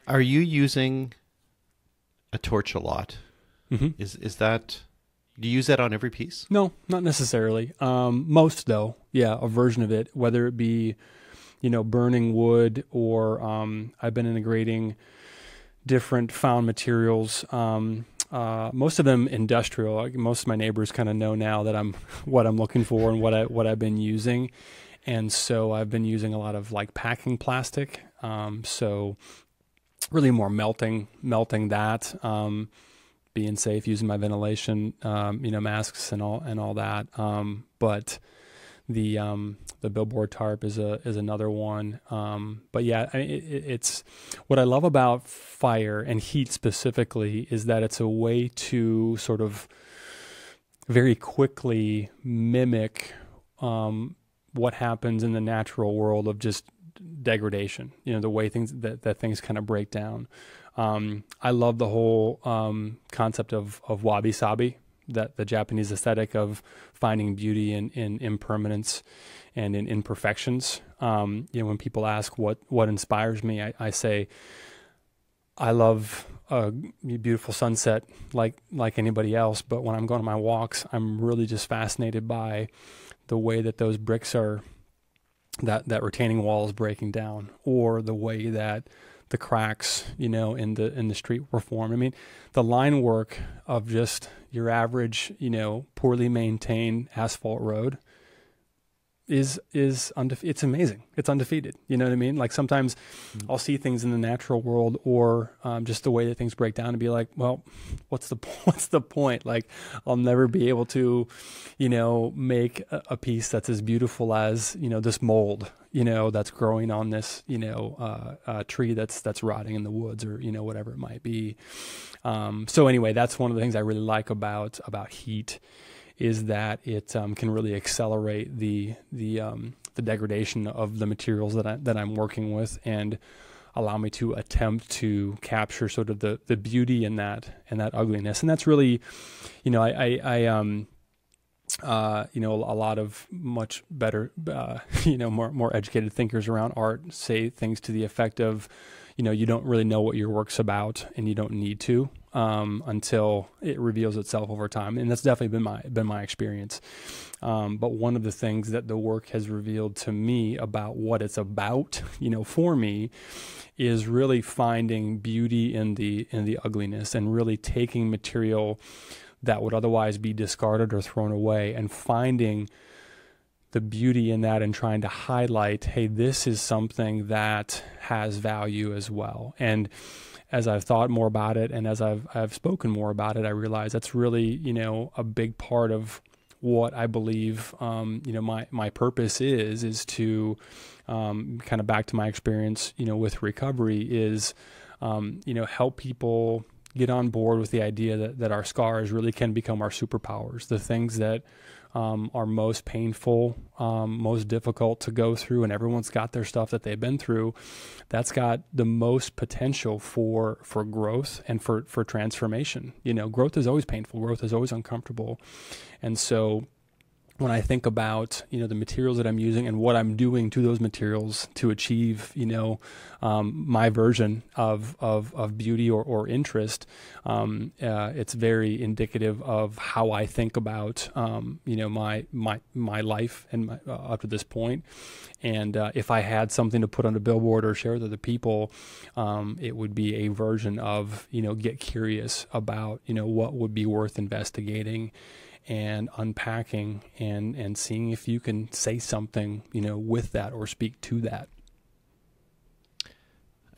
Are you using a torch a lot? Mm-hmm. Is that, do you use that on every piece? No, not necessarily. Most though, yeah, a version of it, whether it be, burning wood or I've been integrating different found materials. Most of them industrial. Like, most of my neighbors kind of know now that what I'm looking for and what I've been using, and so I've been using a lot of like packing plastic. So really more melting that. Being safe, using my ventilation, masks and all that. But the billboard tarp is another one. But yeah, it's what I love about fire and heat specifically is that it's a way to sort of very quickly mimic what happens in the natural world of just degradation. The way that things kind of break down. I love the whole concept of wabi-sabi, that the Japanese aesthetic of finding beauty in impermanence and in imperfections. When people ask what inspires me, I say I love a beautiful sunset like anybody else, but when I'm going on my walks, I'm really just fascinated by the way that those bricks are, that retaining wall is breaking down, or the way that the cracks, in the street were formed. I mean, the line work of just your average, poorly maintained asphalt road it's amazing. It's undefeated. You know what I mean? Like sometimes I'll see things in the natural world or just the way that things break down and be like, well, what's the point? Like I'll never be able to, make a piece that's as beautiful as, this mold, that's growing on this, tree that's rotting in the woods or, whatever it might be. So anyway, that's one of the things I really like about heat, is that it can really accelerate the degradation of the materials that I'm working with, and allow me to attempt to capture sort of the beauty in that ugliness. And that's really, a lot of much better, more educated thinkers around art say things to the effect of, you don't really know what your work's about, and you don't need to until it reveals itself over time. And that's definitely been my experience. But one of the things that the work has revealed to me about what it's about, for me, is really finding beauty in the ugliness, and really taking material that would otherwise be discarded or thrown away, and finding the beauty in that, and trying to highlight, hey, this is something that has value as well. And as I've thought more about it, and as I've spoken more about it, I realize that's really, a big part of what I believe, my purpose is to, kind of back to my experience, with recovery, is, help people get on board with the idea that our scars really can become our superpowers. The things that are most painful, most difficult to go through, and everyone's got their stuff that they've been through, that's got the most potential for growth and for transformation. Growth is always painful. Growth is always uncomfortable. And so when I think about, the materials that I'm using and what I'm doing to those materials to achieve, my version of beauty or interest, it's very indicative of how I think about, my life and up to this point. And if I had something to put on a billboard or share with other people, it would be a version of, get curious about, what would be worth investigating and unpacking, and seeing if you can say something, with that, or speak to that.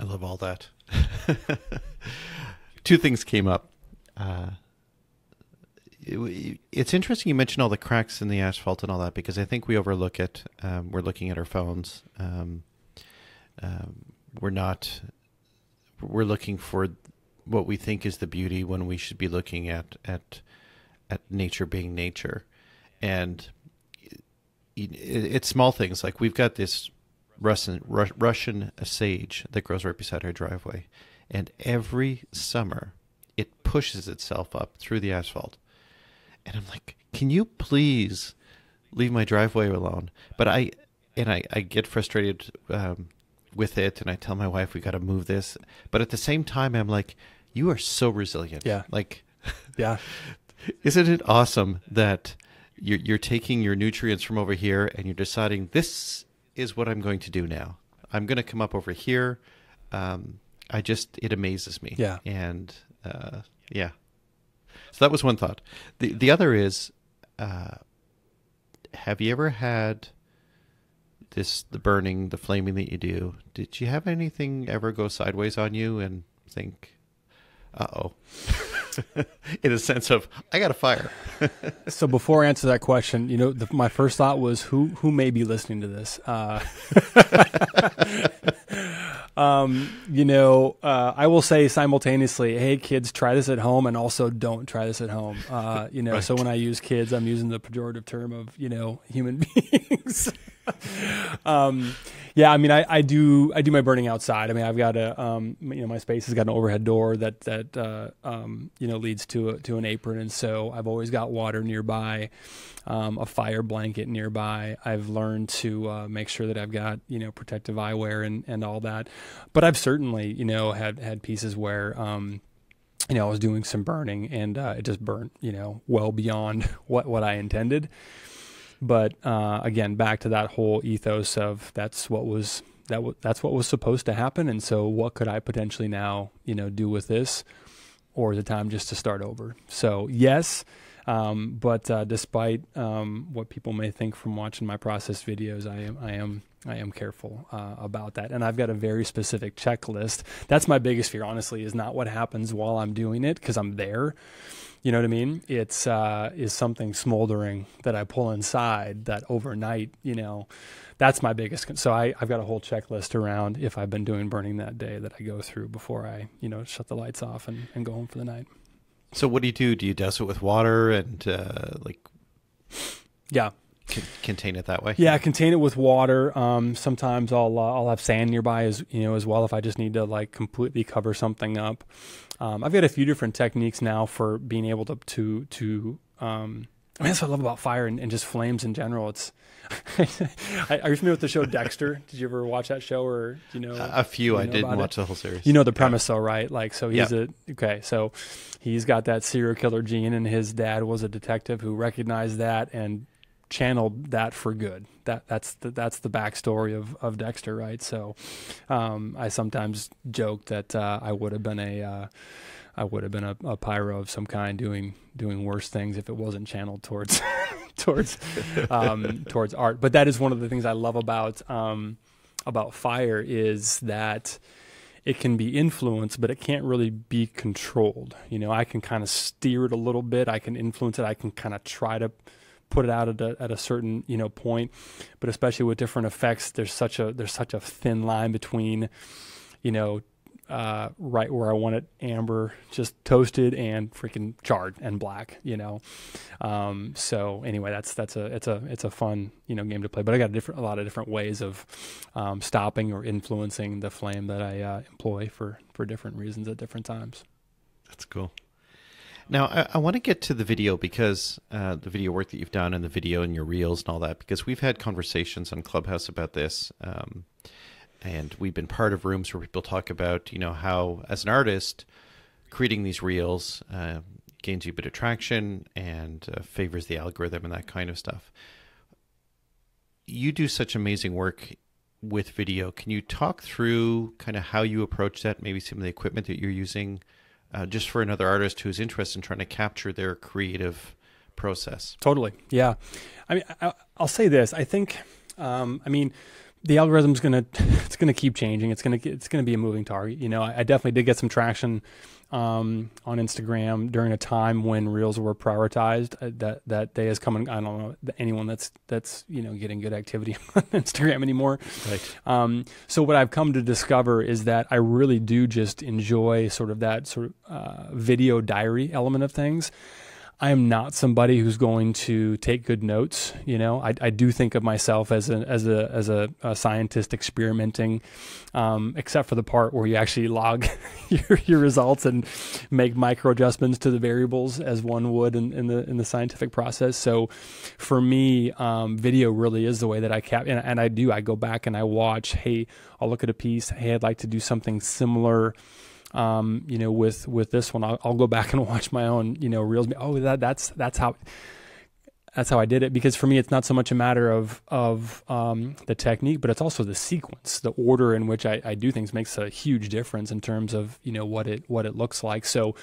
I love all that. Two things came up. It's interesting you mentioned all the cracks in the asphalt and all that, because I think we overlook it. We're looking at our phones. We're looking for what we think is the beauty, when we should be looking at nature being nature. And it's small things, like we've got this Russian sage that grows right beside our driveway, and every summer it pushes itself up through the asphalt, and I'm like, can you please leave my driveway alone? But I get frustrated with it, and I tell my wife we got to move this, but at the same time I'm like, you are so resilient. Yeah. Like, yeah. Isn't it awesome that you're taking your nutrients from over here, and you're deciding, this is what I'm going to do now. I'm going to come up over here. It amazes me. Yeah. And yeah. So that was one thought. The other is, have you ever had the burning, the flaming that you do? Did you have anything ever go sideways on you and think, uh-oh? In a sense of, I got a fire. So before I answer that question, my first thought was, who may be listening to this? I will say simultaneously, hey kids, try this at home, and also don't try this at home. Right. So when I use kids, I'm using the pejorative term of, human beings. Yeah, I mean, I do my burning outside. I mean, I've got my space has got an overhead door that leads to an apron, and so I've always got water nearby, a fire blanket nearby. I've learned to make sure that I've got protective eyewear and all that. But I've certainly had pieces where I was doing some burning, and it just burnt well beyond what I intended. But again, back to that whole ethos of, that's what was that's what was supposed to happen. And so what could I potentially now, do with this? Or is it time just to start over? So yes, but despite what people may think from watching my process videos, I am careful about that. And I've got a very specific checklist. That's my biggest fear, honestly, is not what happens while I'm doing it, because I'm there. You know what I mean? It's is something smoldering that I pull inside that overnight, that's my biggest. So I've got a whole checklist around if I've been doing burning that day that I go through before I, shut the lights off and go home for the night. So what do you do? Do you douse it with water and Yeah. Contain it that way? Yeah, contain it with water. Sometimes I'll have sand nearby as well if I just need to like completely cover something up. I've got a few different techniques now for being able to that's what I love about fire and just flames in general. It's are you familiar with the show Dexter? Did you ever watch that show, or a few? I didn't watch the whole series. The premise though, right? Like, so so he's got that serial killer gene, and his dad was a detective who recognized that and channeled that for good. That's the backstory of Dexter, right? So I sometimes joke that I would have been a pyro of some kind doing worse things if it wasn't channeled towards towards art. But that is one of the things I love about fire, is that it can be influenced, but it can't really be controlled. I can kind of steer it a little bit. I can influence it. I can kind of try to put it out at a certain point, but especially with different effects, there's such a thin line between right where I want it amber, just toasted, and freaking charred and black. So anyway, it's a fun game to play. But I got a lot of different ways of stopping or influencing the flame that I employ for different reasons at different times. That's cool. Now, I want to get to the video, because the video work that you've done and the video and your reels and all that, because we've had conversations on Clubhouse about this. And we've been part of rooms where people talk about, how as an artist, creating these reels gains you a bit of traction and favors the algorithm and that kind of stuff. You do such amazing work with video. Can you talk through kind of how you approach that, maybe some of the equipment that you're using, just for another artist who's interested in trying to capture their creative process? Totally. Yeah. I mean, I'll say this. I think, the algorithm's it's gonna keep changing. It's gonna be a moving target. I definitely did get some traction on Instagram during a time when reels were prioritized. That day is coming. I don't know anyone that's getting good activity on Instagram anymore. Right. So what I've come to discover is that I really do just enjoy that video diary element of things. I am not somebody who's going to take good notes. I do think of myself as a scientist experimenting, except for the part where you actually log your results and make micro adjustments to the variables as one would in the scientific process. So for me, video really is the way that I and I go back and I watch. Hey, I'll look at a piece. Hey, I'd like to do something similar. With this one, I'll go back and watch my own, reels. Oh, that's how I did it. Because for me, it's not so much a matter of the technique, but it's also the sequence, the order in which I do things makes a huge difference in terms of, what it looks like. So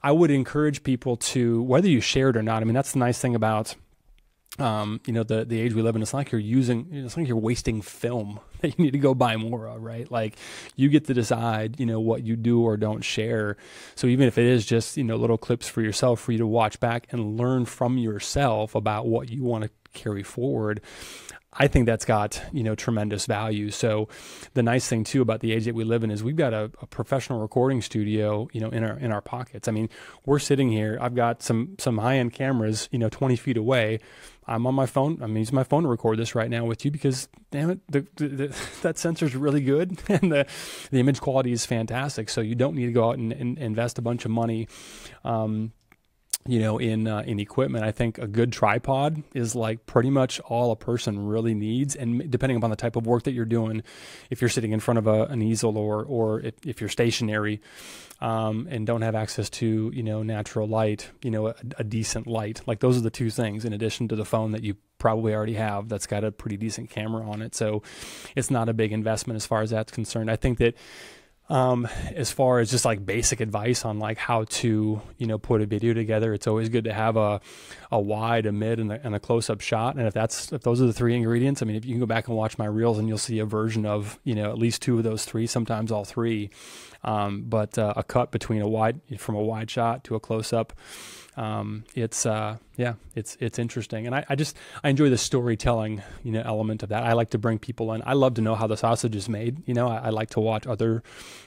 I would encourage people to, whether you share it or not. I mean, that's the nice thing about, the age we live in. It's not like you're wasting film that you need to go buy more of, right? Like, you get to decide, what you do or don't share. So even if it is just, little clips for yourself, for you to watch back and learn from yourself about what you want to carry forward, I think that's got, tremendous value. So the nice thing too about the age that we live in is we've got a professional recording studio, in our pockets. I mean, we're sitting here, I've got some high-end cameras, 20 feet away. I'm on my phone. I'm using my phone to record this right now with you because, damn it, that sensor's really good and the image quality is fantastic. So you don't need to go out and invest a bunch of money, in equipment. I think a good tripod is like pretty much all a person really needs. And depending upon the type of work that you're doing, if you're sitting in front of an easel or if you're stationary, and don't have access to, natural light, a decent light, like those are the two things in addition to the phone that you probably already have that's got a pretty decent camera on it. So it's not a big investment as far as that's concerned. I think that as far as just like basic advice on like how to, put a video together, it's always good to have a wide, a mid, and a close-up shot. And if those are the three ingredients, I mean, if you can go back and watch my reels and you'll see a version of, at least two of those three, sometimes all three. But a cut between from a wide shot to a close-up. It's interesting. And I enjoy the storytelling, element of that. I like to bring people in. I love to know how the sausage is made. I like to watch other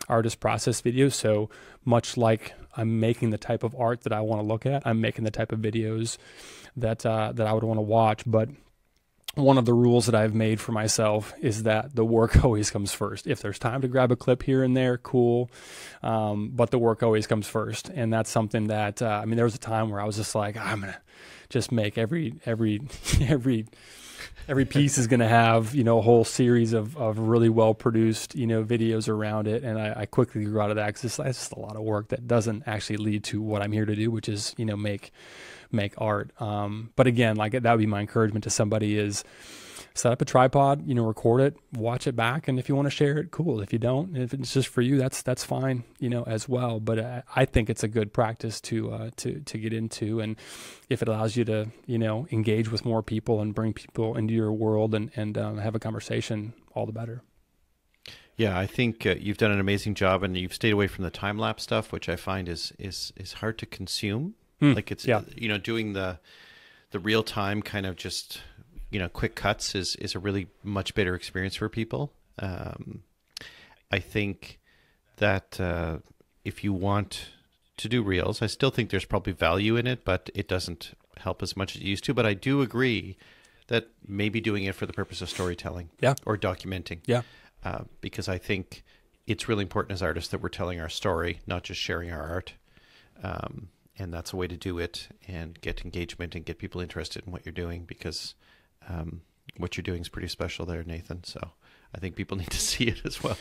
artist process videos. So much like I'm making the type of art that I want to look at, I'm making the type of videos that I would want to watch. But one of the rules that I've made for myself is that the work always comes first. If there's time to grab a clip here and there, cool. But the work always comes first. And that's something that, there was a time where I was just like, I'm going to just make every piece is going to have, a whole series of really well-produced, videos around it. And I quickly grew out of that because it's just a lot of work that doesn't actually lead to what I'm here to do, which is, make art. But again, like that would be my encouragement to somebody is set up a tripod, record it, watch it back. And if you want to share it, cool. If you don't, if it's just for you, that's fine, as well. But I think it's a good practice to get into. And if it allows you to, engage with more people and bring people into your world and have a conversation, all the better. Yeah, I think you've done an amazing job, and you've stayed away from the time-lapse stuff, which I find is hard to consume. Like it's, doing the real time kind of just, quick cuts is a really much better experience for people. I think that if you want to do reels, I still think there's probably value in it, but it doesn't help as much as it used to. But I do agree that maybe doing it for the purpose of storytelling or documenting. Yeah. Because I think it's really important as artists that we're telling our story, not just sharing our art. And that's a way to do it and get engagement and get people interested in what you're doing, because what you're doing is pretty special there, Nathan. So I think people need to see it as well.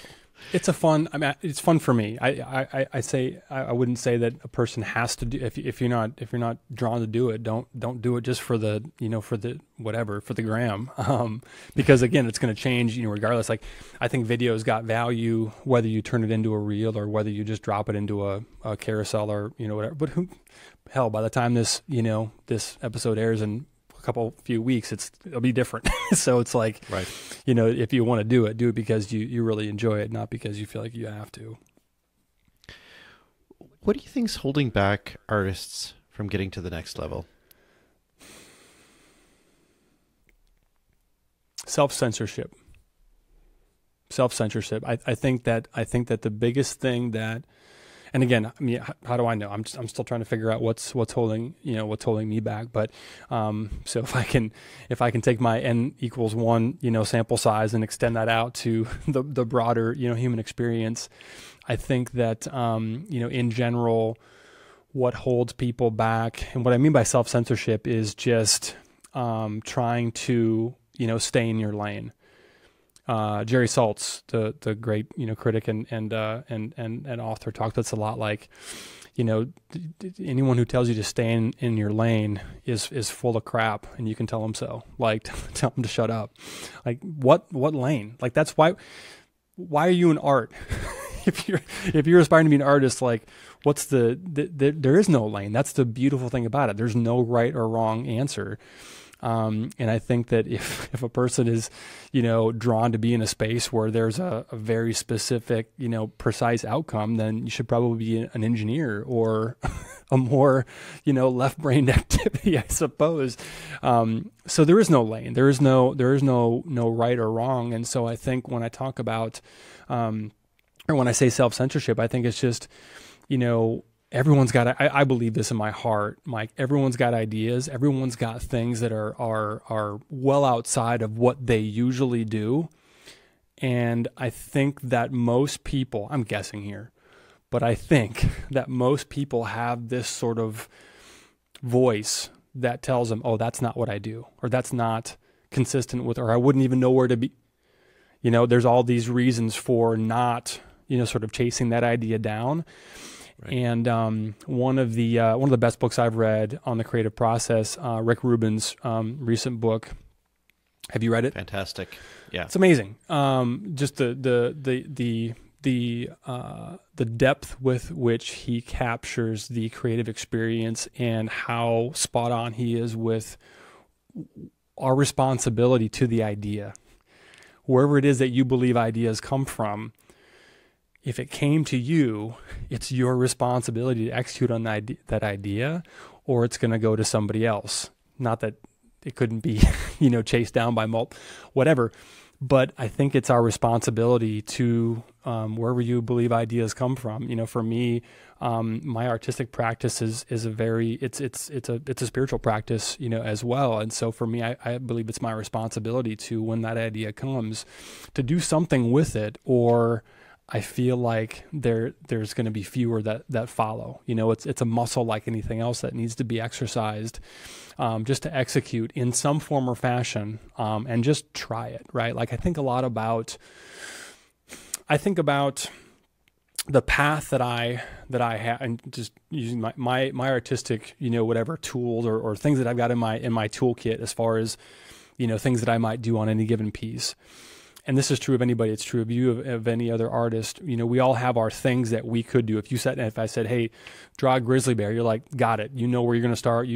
It's it's fun for me. I wouldn't say that a person has to do, if you're not drawn to do it, don't do it just for the, for the gram. Because again, it's going to change, regardless. Like I think video's got value, whether you turn it into a reel or whether you just drop it into a carousel or, whatever. But by the time this episode airs in few weeks, it'll be different. So it's like, right. If you want to do it because you really enjoy it, not because you feel like you have to. What do you think's holding back artists from getting to the next level? Self-censorship. I think that the biggest thing that, and again, how do I know? I'm still trying to figure out what's holding me back. But so if I can take my n=1 sample size and extend that out to the broader human experience, I think that in general, what holds people back, and what I mean by self-censorship is just trying to stay in your lane. Jerry Saltz, the great critic and author, talked that's a lot like, anyone who tells you to stay in your lane is full of crap, and you can tell them so. Like tell them to shut up. Like what lane? Like that's why are you in art? if you're aspiring to be an artist, like what's there is no lane. That's the beautiful thing about it. There's no right or wrong answer. And I think that if a person is, drawn to be in a space where there's a very specific, precise outcome, then you should probably be an engineer or a more, left-brained activity, I suppose. So there is no lane. There is no right or wrong. And so I think when I talk about, or when I say self-censorship, I think it's just, everyone's got, I believe this in my heart, Mike, everyone's got ideas. Everyone's got things that are well outside of what they usually do. And I think that most people, I'm guessing here, but I think that most people have this sort of voice that tells them, oh, that's not what I do, or that's not consistent with, or I wouldn't even know where to be. There's all these reasons for not, sort of chasing that idea down. Right. And one of the best books I've read on the creative process, Rick Rubin's recent book. Have you read it? Fantastic. Yeah, it's amazing. Just the depth with which he captures the creative experience and how spot on he is with our responsibility to the idea. Wherever it is that you believe ideas come from, if it came to you, it's your responsibility to execute on that idea, or it's going to go to somebody else. Not that it couldn't be, chased down by whatever. But I think it's our responsibility to, wherever you believe ideas come from. For me, my artistic practice is it's a spiritual practice, as well. And so for me, I believe it's my responsibility to, when that idea comes, to do something with it, or I feel like there's going to be fewer that follow. It's a muscle like anything else that needs to be exercised, just to execute in some form or fashion, and just try it, right? Like I think about the path that I have, and just using my artistic, whatever tools or things that I've got in my toolkit as far as, things that I might do on any given piece. And this is true of anybody. It's true of you, of any other artist. We all have our things that we could do. If I said, hey, draw a grizzly bear, you're like, got it. You know where you're going to start.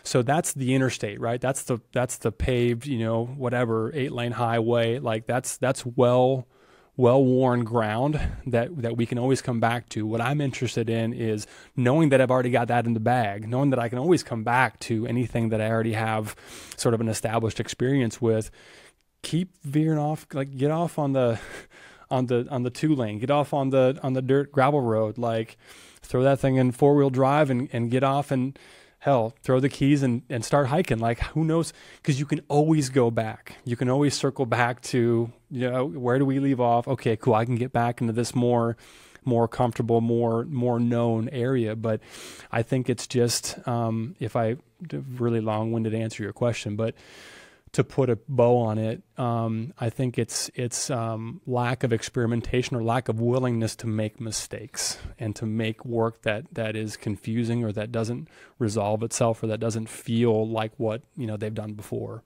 So that's the interstate, right? That's the paved, whatever 8-lane highway. Like that's well-worn ground that we can always come back to. What I'm interested in is knowing that I've already got that in the bag, knowing that I can always come back to anything that I already have sort of an established experience with. Keep veering off, like get off on the 2-lane, get off on the dirt gravel road, like throw that thing in 4-wheel drive and get off, and hell, throw the keys and start hiking. Like who knows? Because you can always go back. You can always circle back to, where do we leave off? Okay, cool. I can get back into this more comfortable, more known area. But I think it's just, if I really long-winded answer your question, but to put a bow on it, I think it's lack of experimentation or lack of willingness to make mistakes and to make work that is confusing or that doesn't resolve itself or that doesn't feel like what they've done before.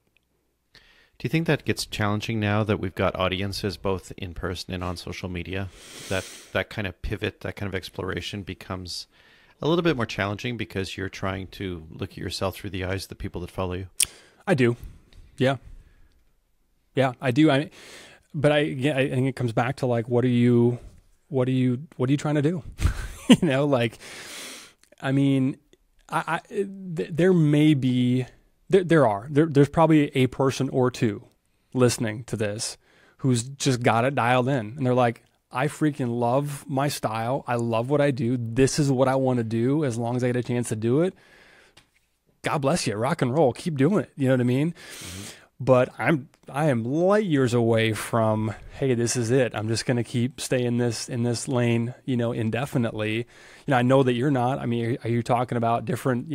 Do you think that gets challenging now that we've got audiences both in person and on social media? That kind of pivot, that kind of exploration becomes a little bit more challenging because you're trying to look at yourself through the eyes of the people that follow you? I do. Yeah, I do. But I think it comes back to like, what are you trying to do? There's probably a person or two listening to this who's just got it dialed in, and they're like, I freaking love my style. I love what I do. This is what I want to do. As long as I get a chance to do it, God bless you, rock and roll, keep doing it. You know what I mean? Mm-hmm. But I am light years away from, hey, this is it. I'm just going to keep staying in this lane, indefinitely. I know that you're not. I mean, are you talking about different,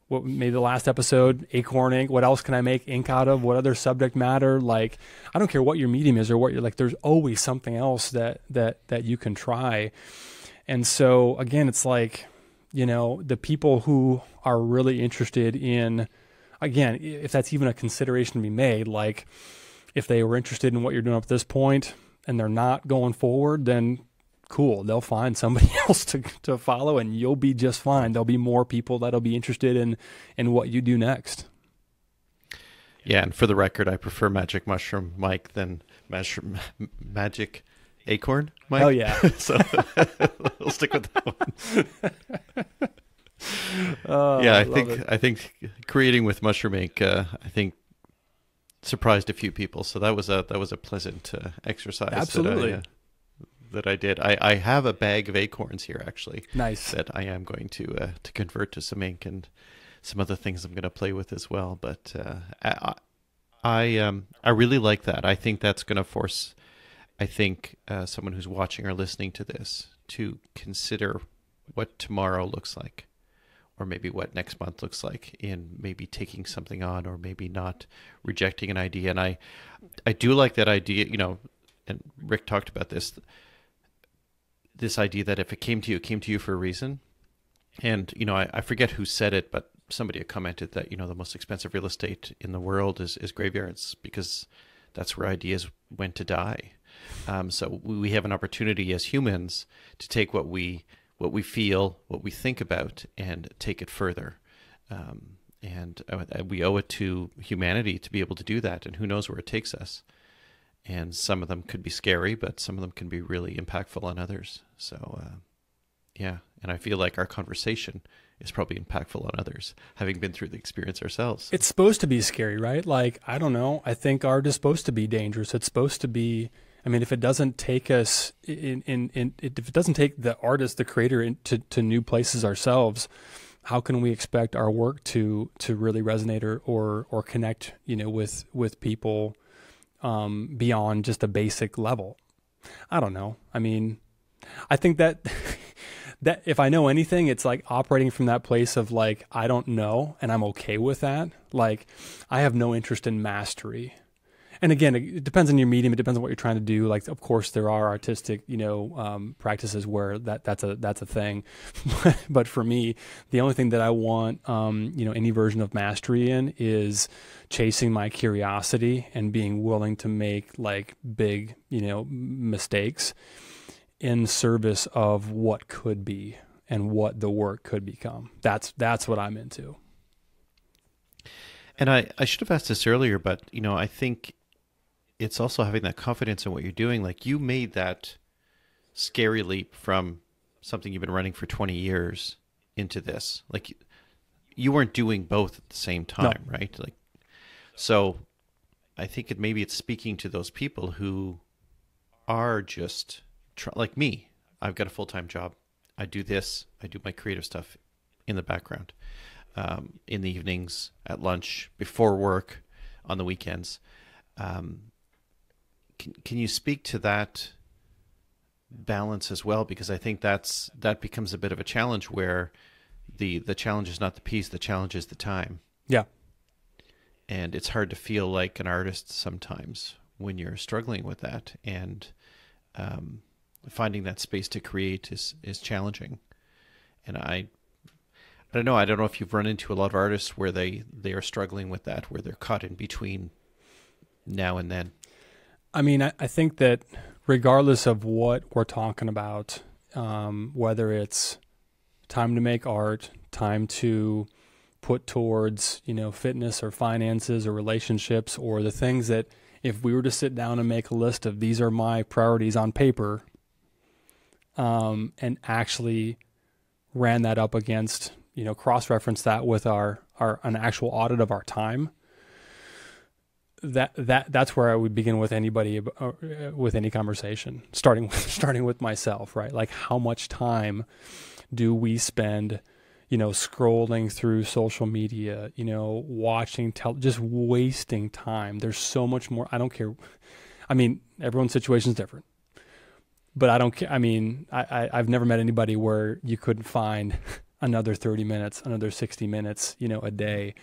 what maybe the last episode, acorn ink? What else can I make ink out of? What other subject matter? Like, I don't care what your medium is or what you're like. There's always something else that you can try. And so again, it's like, the people who are really interested in, again, if that's even a consideration to be made, like if they were interested in what you're doing up to this point and they're not going forward, then cool, they'll find somebody else to follow and you'll be just fine. There'll be more people that'll be interested in what you do next. Yeah, and for the record, I prefer Magic Mushroom Mike than Magic Acorn Mike. Oh yeah. So we'll stick with that one. I think creating with Mushroom Ink, I think surprised a few people. So that was a pleasant exercise. Absolutely. That I did. I have a bag of acorns here actually. Nice. That I am going to convert to some ink and some other things I'm going to play with as well. But I really like that. I think that's going to force, someone who's watching or listening to this to consider what tomorrow looks like. or maybe what next month looks like in maybe taking something on or maybe not rejecting an idea. And I do like that idea, and Rick talked about this idea that if it came to you for a reason. And, I forget who said it, but somebody had commented that, the most expensive real estate in the world is graveyards, because that's where ideas went to die. So we have an opportunity as humans to take what we feel, what we think about, and take it further. And we owe it to humanity to be able to do that. And who knows where it takes us. And some of them could be scary, but some of them can be really impactful on others. So, yeah. And I feel like our conversation is probably impactful on others, having been through the experience ourselves. It's supposed to be scary, right? Like, I don't know. I think art is supposed to be dangerous. It's supposed to be, I mean, if it doesn't take us if it doesn't take the artist, the creator to new places ourselves, how can we expect our work to really resonate or connect, with people beyond just a basic level? I don't know. I mean, I think that that if I know anything, it's like operating from that place of like, I don't know, and I'm okay with that. Like, I have no interest in mastery. And again, it depends on your medium. It depends on what you're trying to do. Like, of course, there are artistic, practices where that's a thing. But for me, the only thing that I want, any version of mastery in is chasing my curiosity and being willing to make like big, mistakes in service of what could be and what the work could become. That's what I'm into. And I should have asked this earlier, but, I think it's also having that confidence in what you're doing. Like, you made that scary leap from something you've been running for 20 years into this. Like, you weren't doing both at the same time, no. Right? Like, so I think maybe it's speaking to those people who are just like me. I've got a full-time job. I do this. I do my creative stuff in the background, in the evenings, at lunch, before work, on the weekends. Can you speak to that balance as well? Because I think that becomes a bit of a challenge, where the challenge is not the piece, the challenge is the time. Yeah. And it's hard to feel like an artist sometimes when you're struggling with that. And finding that space to create is challenging. And I don't know. I don't know if you've run into a lot of artists where they are struggling with that, where they're caught in between now and then. I mean, I think that regardless of what we're talking about, whether it's time to make art, time to put towards, fitness or finances or relationships, or the things that if we were to sit down and make a list of these are my priorities on paper, and actually ran that up against, cross-reference that with an actual audit of our time, that's where I would begin with anybody, with any conversation, starting with myself, right? Like, how much time do we spend, scrolling through social media, watching, just wasting time? There's so much more. I don't care. I mean, everyone's situation is different, but I don't care. I mean, I've never met anybody where you couldn't find another 30 minutes, another 60 minutes, a day.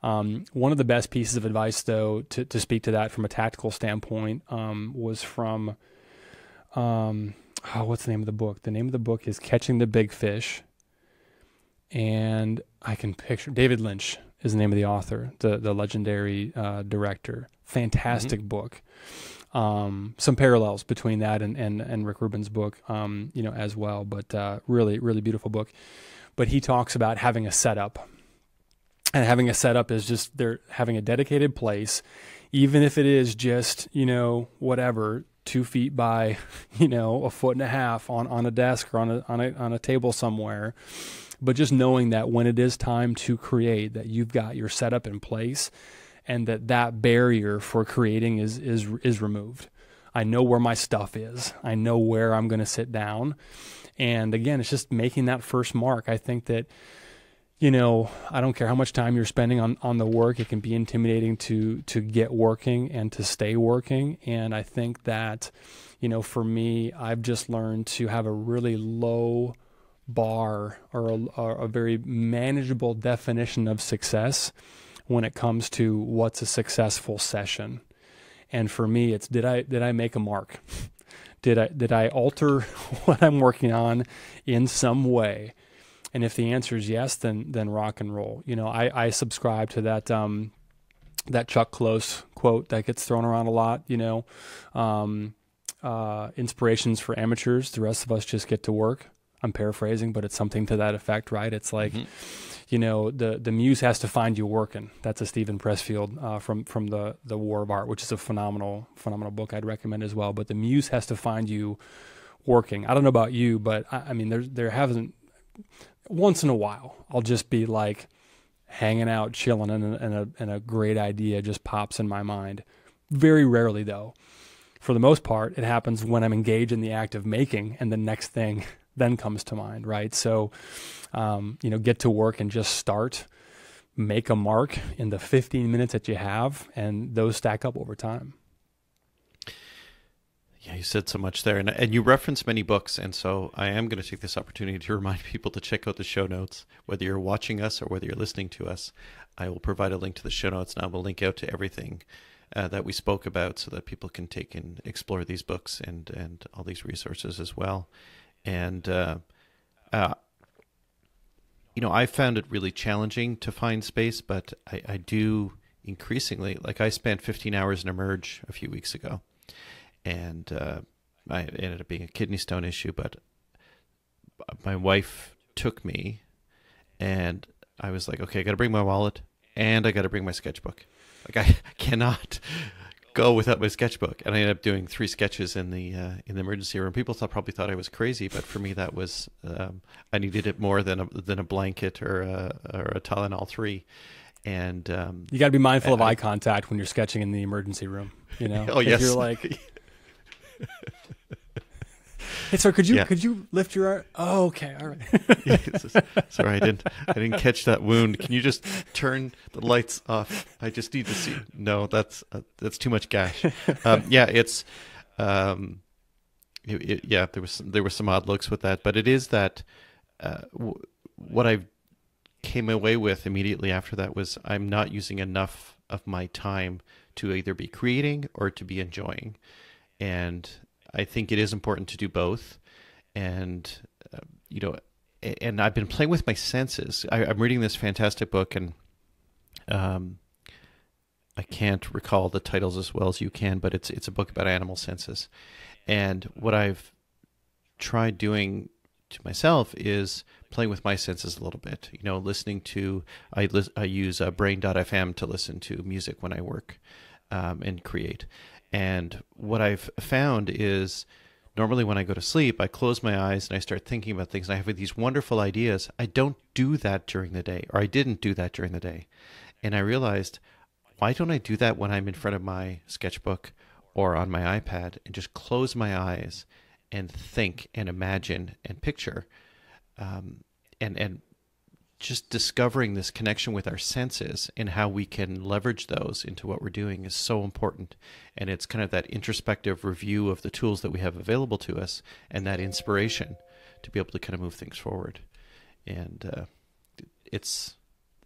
One of the best pieces of advice, though, to speak to that from a tactical standpoint, was from, what's the name of the book? The name of the book is Catching the Big Fish. And I can picture, David Lynch is the name of the author, the legendary director. Fantastic book. Some parallels between that and Rick Rubin's book, as well, but really, really beautiful book. But he talks about having a setup. And having a setup is just having a dedicated place, even if it is just, whatever, 2 feet by, a foot and a half on a desk or on a table somewhere. But just knowing that when it is time to create, that you've got your setup in place, and that barrier for creating is removed. I know where my stuff is. I know where I'm going to sit down. And again, it's just making that first mark. I think that, I don't care how much time you're spending on the work. It can be intimidating to get working and to stay working. And I think that, for me, I've just learned to have a really low bar or a very manageable definition of success when it comes to what's a successful session. And for me, it's did I make a mark? Did I alter what I'm working on in some way? And if the answer is yes, then rock and roll. You know, I subscribe to that Chuck Close quote that gets thrown around a lot. You know, inspirations for amateurs. The rest of us just get to work. I'm paraphrasing, but it's something to that effect, right? It's like, you know, the muse has to find you working. That's a Stephen Pressfield from the War of Art, which is a phenomenal book I'd recommend as well. But the muse has to find you working. I don't know about you, but I mean, there hasn't. Once in a while, I'll just be like hanging out, chilling, and a great idea just pops in my mind. Very rarely, though. For the most part, it happens when I'm engaged in the act of making, and the next thing then comes to mind, right? So, you know, get to work and just start, make a mark in the 15 minutes that you have, and those stack up over time. Yeah, you said so much there, and you referenced many books, and so I am going to take this opportunity to remind people to check out the show notes. Whether you're watching us or whether you're listening to us, I will provide a link to the show notes, and I will link out to everything that we spoke about so that people can take and explore these books and all these resources as well. And, you know, I found it really challenging to find space, but I do increasingly, like I spent 15 hours in Emerge a few weeks ago, and I ended up being a kidney stone issue, but my wife took me, and I was like, okay, I got to bring my wallet, and I got to bring my sketchbook. Like I cannot go without my sketchbook, and I ended up doing 3 sketches in the emergency room. People probably thought I was crazy, but for me that was I needed it more than a blanket or a Tylenol 3. And you got to be mindful of eye contact when you're sketching in the emergency room. You know, oh yes, you're like, hey, sir, could you lift your arm? Oh, okay, all right. Sorry, I didn't catch that wound. Can you just turn the lights off? I just need to see. No, that's too much gash. Yeah, it's yeah. There were some odd looks with that, but it is that what I came away with immediately after that was I'm not using enough of my time to either be creating or to be enjoying, and I think it is important to do both. And, you know, and I've been playing with my senses. I'm reading this fantastic book, and I can't recall the titles as well as you can, but it's a book about animal senses. And what I've tried doing to myself is playing with my senses a little bit. You know, listening to, I use brain.fm to listen to music when I work and create. And what I've found is normally when I go to sleep, I close my eyes and I start thinking about things. And I have these wonderful ideas. I don't do that during the day, or I didn't do that during the day. And I realized, why don't I do that when I'm in front of my sketchbook or on my iPad and just close my eyes and think and imagine and picture, and just discovering this connection with our senses and how we can leverage those into what we're doing is so important. And it's kind of that introspective review of the tools that we have available to us and that inspiration to be able to kind of move things forward. And it's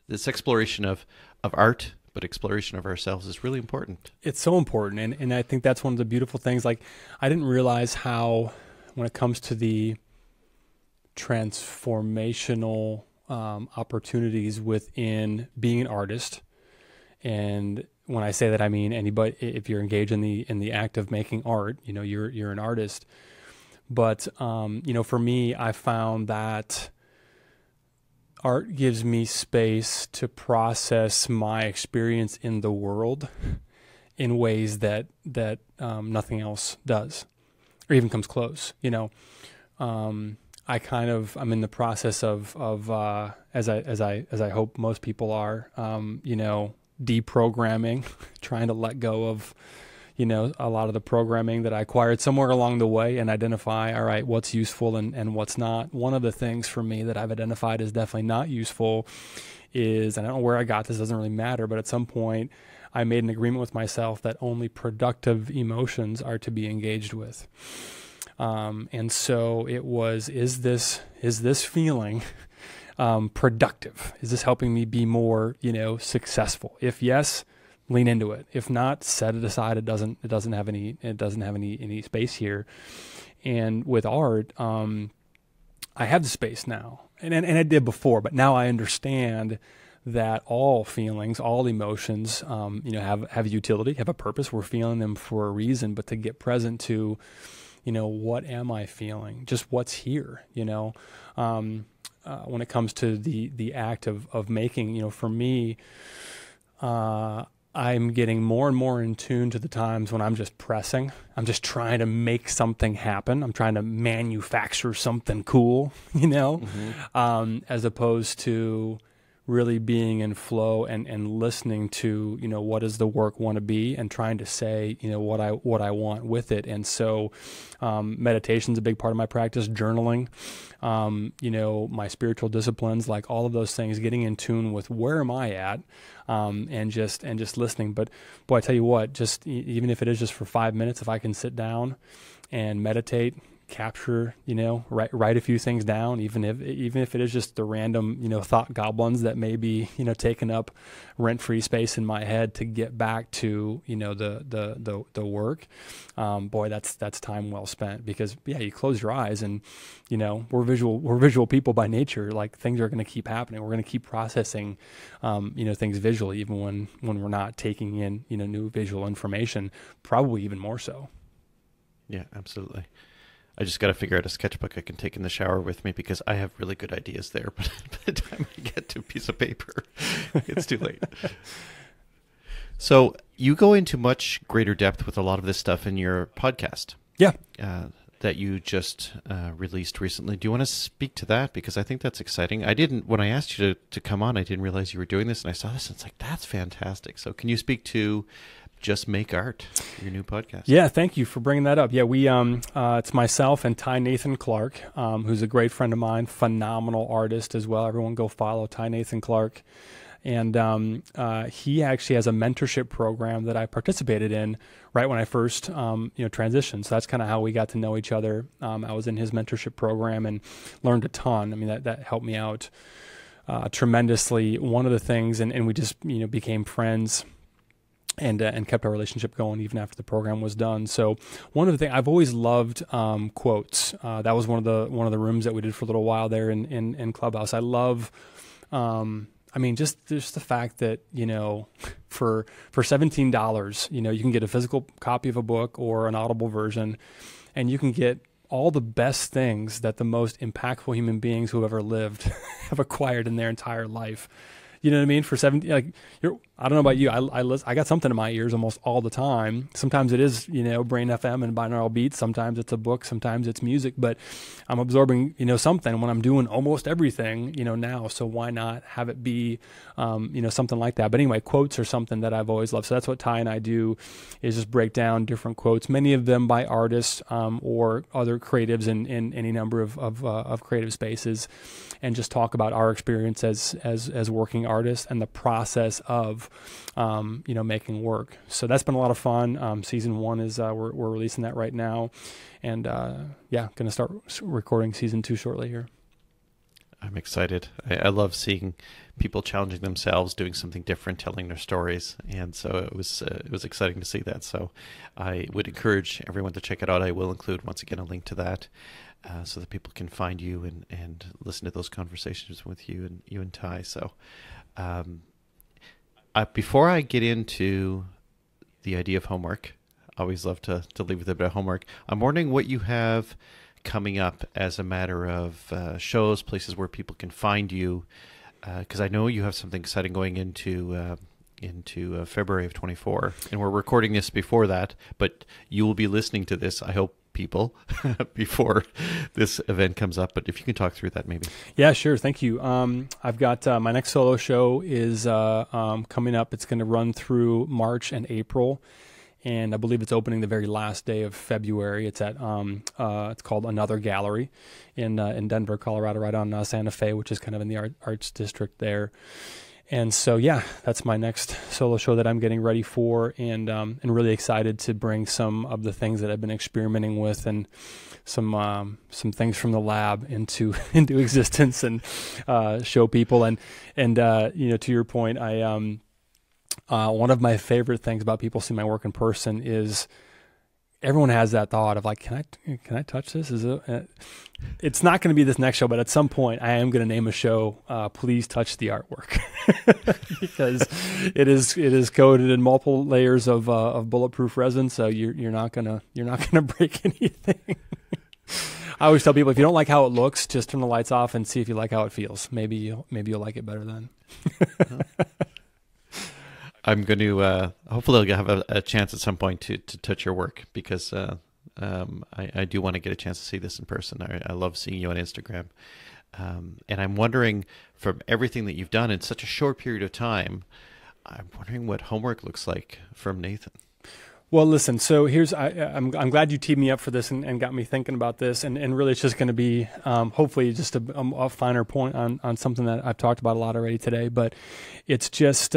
this exploration of art, but exploration of ourselves is really important. It's so important. And I think that's one of the beautiful things. Like, I didn't realize how, when it comes to the transformational opportunities within being an artist, and when I say that, I mean anybody. If you're engaged in the act of making art, you know, you're an artist. But you know, for me, I found that art gives me space to process my experience in the world in ways that nothing else does, or even comes close. You know. I'm in the process of as I hope most people are, you know, deprogramming, trying to let go of, you know, a lot of the programming that I acquired somewhere along the way and identify, all right, what's useful and what's not. One of the things for me that I've identified is definitely not useful is, and I don't know where I got this, doesn't really matter, but at some point I made an agreement with myself that only productive emotions are to be engaged with. And so it was, is this feeling productive? Is this helping me be more, successful? If yes, lean into it. If not, set it aside. It doesn't have any space here. And with art, I have the space now, and I did before, but now I understand that all feelings, all emotions, have utility, have a purpose. We're feeling them for a reason, but to get present to, what am I feeling? Just what's here, when it comes to the act of making, for me, I'm getting more and more in tune to the times when I'm just pressing. I'm just trying to make something happen. I'm trying to manufacture something cool, as opposed to really being in flow and listening to, what does the work want to be, and trying to say, what I want with it. And so meditation's a big part of my practice, journaling, my spiritual disciplines, like all of those things, getting in tune with where am I at, and just listening. But boy, I tell you what, just even if it is just for 5 minutes, if I can sit down and meditate, capture, write a few things down, even if it is just the random, thought goblins that may be, taking up rent-free space in my head, to get back to, the work. Boy, that's time well spent, because you close your eyes and, we're visual people by nature. Like, things are going to keep happening. We're going to keep processing, things visually, even when we're not taking in, new visual information, probably even more so. Yeah, absolutely. I just got to figure out a sketchbook I can take in the shower with me, because I have really good ideas there. But by the time I get to a piece of paper, it's too late. So you go into much greater depth with a lot of this stuff in your podcast. Yeah. That you just released recently. Do you want to speak to that? Because I think that's exciting. When I asked you to come on, I didn't realize you were doing this, and I saw this, and it's like, that's fantastic. So can you speak to Just Make Art, your new podcast? Yeah, thank you for bringing that up. Yeah, we it's myself and Ty Nathan Clark, who's a great friend of mine, phenomenal artist as well. Everyone go follow Ty Nathan Clark. And he actually has a mentorship program that I participated in right when I first transitioned. So that's kind of how we got to know each other. I was in his mentorship program and learned a ton. I mean, that helped me out tremendously. One of the things, and we just became friends, and kept our relationship going even after the program was done. So one of the things I've always loved, quotes. That was one of the rooms that we did for a little while there in Clubhouse. I love, just the fact that, for $17, you can get a physical copy of a book or an Audible version, and you can get all the best things that the most impactful human beings who have ever lived have acquired in their entire life. You know what I mean? For 17, I don't know about you. I got something in my ears almost all the time. Sometimes it is, Brain FM and binaural beats. Sometimes it's a book. Sometimes it's music. But I'm absorbing, something when I'm doing almost everything, now. So why not have it be, something like that? But anyway, quotes are something that I've always loved. So that's what Ty and I do, is just break down different quotes, many of them by artists or other creatives in any number of creative spaces, and just talk about our experience as working artists and the process of making work. So that's been a lot of fun. Season 1 is we're releasing that right now, and going to start recording season 2 shortly here. I'm excited. I love seeing people challenging themselves, doing something different, telling their stories, and so it was exciting to see that. So I would encourage everyone to check it out. I will include, once again, a link to that, so that people can find you and listen to those conversations with you and Ty. So before I get into the idea of homework, I always love to leave with a bit of homework. I'm wondering what you have coming up as a matter of shows, places where people can find you, because I know you have something exciting going into February of 24, and we're recording this before that, but you will be listening to this, I hope, people, before this event comes up. But if you can talk through that, maybe. Yeah, sure. Thank you. I've got my next solo show is coming up. It's going to run through March and April. and I believe it's opening the very last day of February. It's at it's called Another Gallery in Denver, Colorado, right on Santa Fe, which is kind of in the arts district there. And so, yeah, that's my next solo show that I'm getting ready for, and really excited to bring some of the things that I've been experimenting with and some things from the lab into existence and show people. And you know, to your point, I one of my favorite things about people seeing my work in person is everyone has that thought of like, can I touch this? Is it? It's not going to be this next show, but at some point I am going to name a show, Please Touch the Artwork, because it is coated in multiple layers of bulletproof resin. So you're not gonna break anything. I always tell people, if you don't like how it looks, just turn the lights off and see if you like how it feels. Maybe you'll like it better then. I'm going to hopefully I'll have a chance at some point to touch your work, because I do want to get a chance to see this in person. I love seeing you on Instagram. And I'm wondering, from everything that you've done in such a short period of time, I'm wondering what homework looks like from Nathan. Well, listen, so I'm glad you teed me up for this and got me thinking about this. And really it's just going to be hopefully just a finer point on something that I've talked about a lot already today. But it's just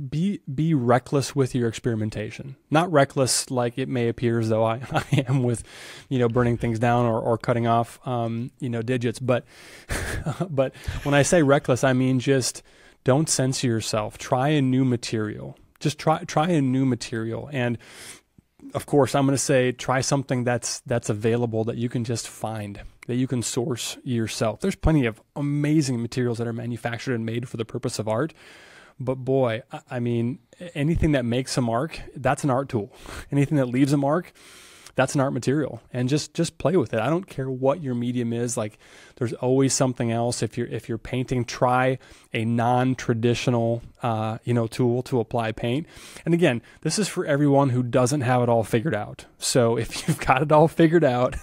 be reckless with your experimentation. Not reckless like it may appear as though I am with, you know, burning things down or cutting off, you know, digits. But when I say reckless, I mean just don't censor yourself. Try a new material. Just try a new material. And of course, I'm going to say try something that's available, that you can just find, that you can source yourself. There's plenty of amazing materials that are manufactured and made for the purpose of art. But boy, I mean, anything that makes a mark, that's an art tool. Anything that leaves a mark, that's an art material. And just play with it. I don't care what your medium is. Like, there's always something else. If you're painting, try a non-traditional you know, tool to apply paint. And again, this is for everyone who doesn't have it all figured out. So if you've got it all figured out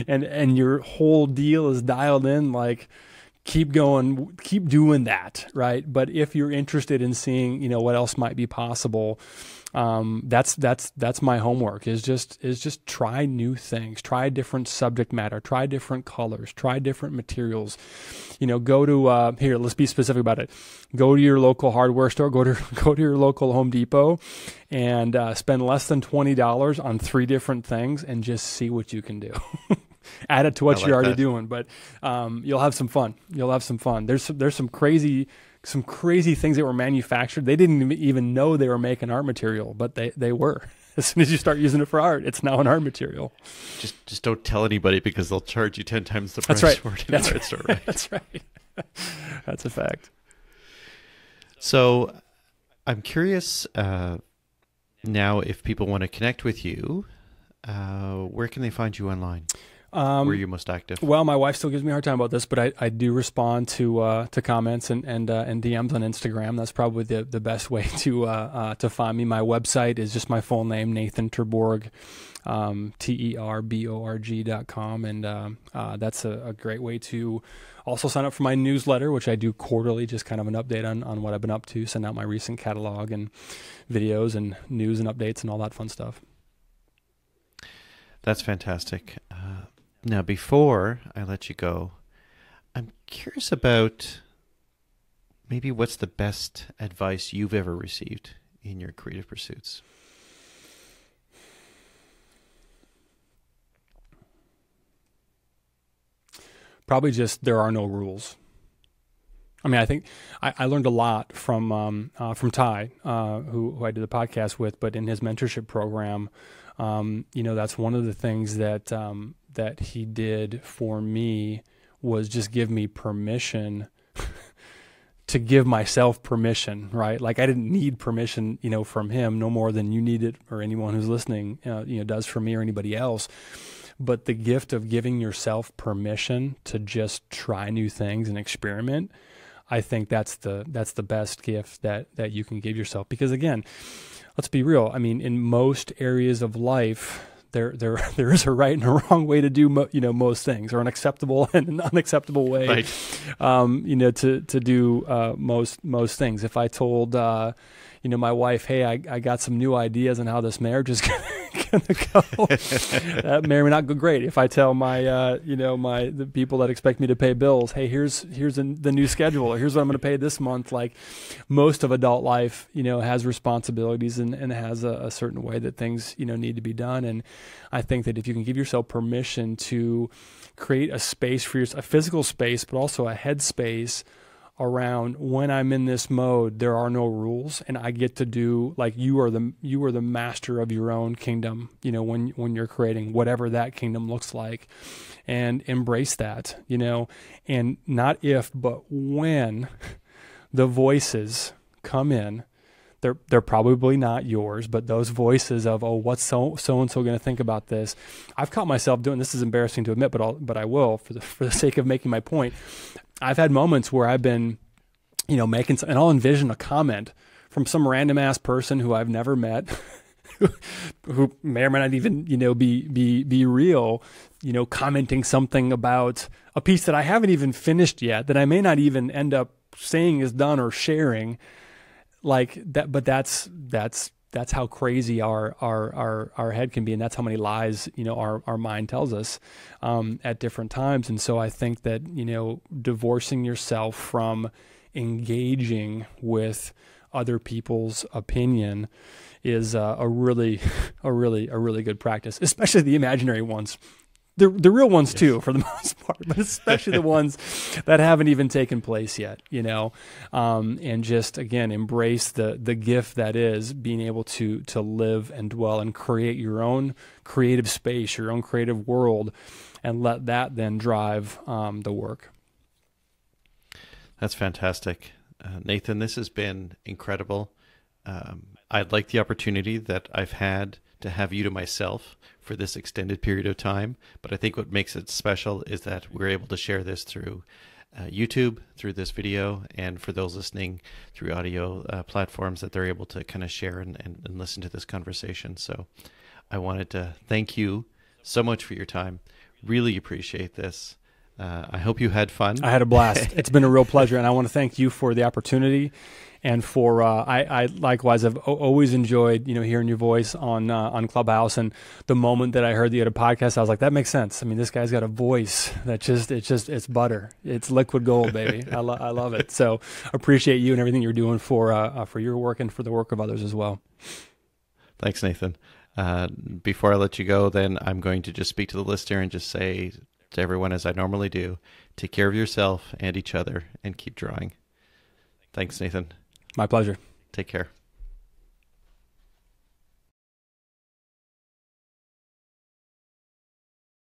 and your whole deal is dialed in, like, keep going, keep doing that, right? But if you're interested in seeing, you know, what else might be possible, that's my homework, is just try new things, try different subject matter, try different colors, try different materials. You know, go to here, let's be specific about it. Go to your local hardware store, go to your local Home Depot, and spend less than $20 on 3 different things and just see what you can do. Add it to what you're already doing, but you'll have some fun. You'll have some fun. There's some crazy things that were manufactured. They didn't even know they were making art material, but they were. As soon as you start using it for art, it's now an art material. Just don't tell anybody, because they'll charge you 10 times the price for it in the art store, right? That's right. That's a fact. So I'm curious now, if people want to connect with you, where can they find you online? Where are you most active? Well, my wife still gives me a hard time about this, but I do respond to comments and DMs on Instagram. That's probably the best way to find me. My website is just my full name, Nathan Terborg, Terborg.com, and that's a great way to also sign up for my newsletter, which I do quarterly, just kind of an update on what I've been up to, send out my recent catalog and videos and news and updates and all that fun stuff. That's fantastic. Now, before I let you go, I'm curious about maybe what's the best advice you've ever received in your creative pursuits? Probably just there are no rules. I mean, I think I learned a lot from Ty, who I did the podcast with, but in his mentorship program, you know, that's one of the things that he did for me was just give me permission to give myself permission, right? Like, I didn't need permission, you know, from him, no more than you need it, or anyone who's listening, you know, does for me or anybody else. But the gift of giving yourself permission to just try new things and experiment, I think that's the best gift that you can give yourself. Because again, let's be real. I mean, in most areas of life, there is a right and a wrong way to do most things, or an acceptable and an unacceptable way, right. You know, to do most things. If I told my wife, hey, I got some new ideas on how this marriage is going to go. That may or may not go great. If I tell my, the people that expect me to pay bills, hey, here's the new schedule, or here's what I'm going to pay this month. Like most of adult life, has responsibilities and has a certain way that things, need to be done. And I think that if you can give yourself permission to create a space for yourself, a physical space, but also a head space around when I'm in this mode, there are no rules, and I get to do, like, you are the master of your own kingdom, when you're creating whatever that kingdom looks like, and embrace that, and not if, but when the voices come in, they're probably not yours, but those voices of, oh, what's so-and-so going to think about this? I've caught myself doing, this is embarrassing to admit, but I will for the sake of making my point. I've had moments where I've been, making, and I'll envision a comment from some random ass person who I've never met, who may or may not even, be real, commenting something about a piece that I haven't even finished yet, that I may not even end up saying is done or sharing, like that. But that's how crazy our head can be, and that's how many lies our mind tells us at different times. And so I think that divorcing yourself from engaging with other people's opinion is a really good practice, especially the imaginary ones. The real ones too, for the most part, but especially the ones that haven't even taken place yet, and just, again, embrace the gift that is being able to live and dwell and create your own creative space, your own creative world, and let that then drive the work. That's fantastic. Nathan, this has been incredible. I'd like the opportunity that I've had to have you to myself for this extended period of time. But I think what makes it special is that we're able to share this through YouTube, through this video, and for those listening through audio platforms, that they're able to kind of share and listen to this conversation. So I wanted to thank you so much for your time. Really appreciate this. I hope you had fun. I had a blast. It's been a real pleasure, and I want to thank you for the opportunity, and for I likewise have always enjoyed hearing your voice on Clubhouse. And the moment that I heard that you had a podcast, I was like, that makes sense. I mean, this guy's got a voice that it's butter. It's liquid gold, baby. I love it. So appreciate you and everything you're doing for your work and for the work of others as well. Thanks, Nathan. Before I let you go, then I'm going to just speak to the listener and just say to everyone, as I normally do, take care of yourself and each other and keep drawing. Thanks, Nathan. My pleasure. Take care.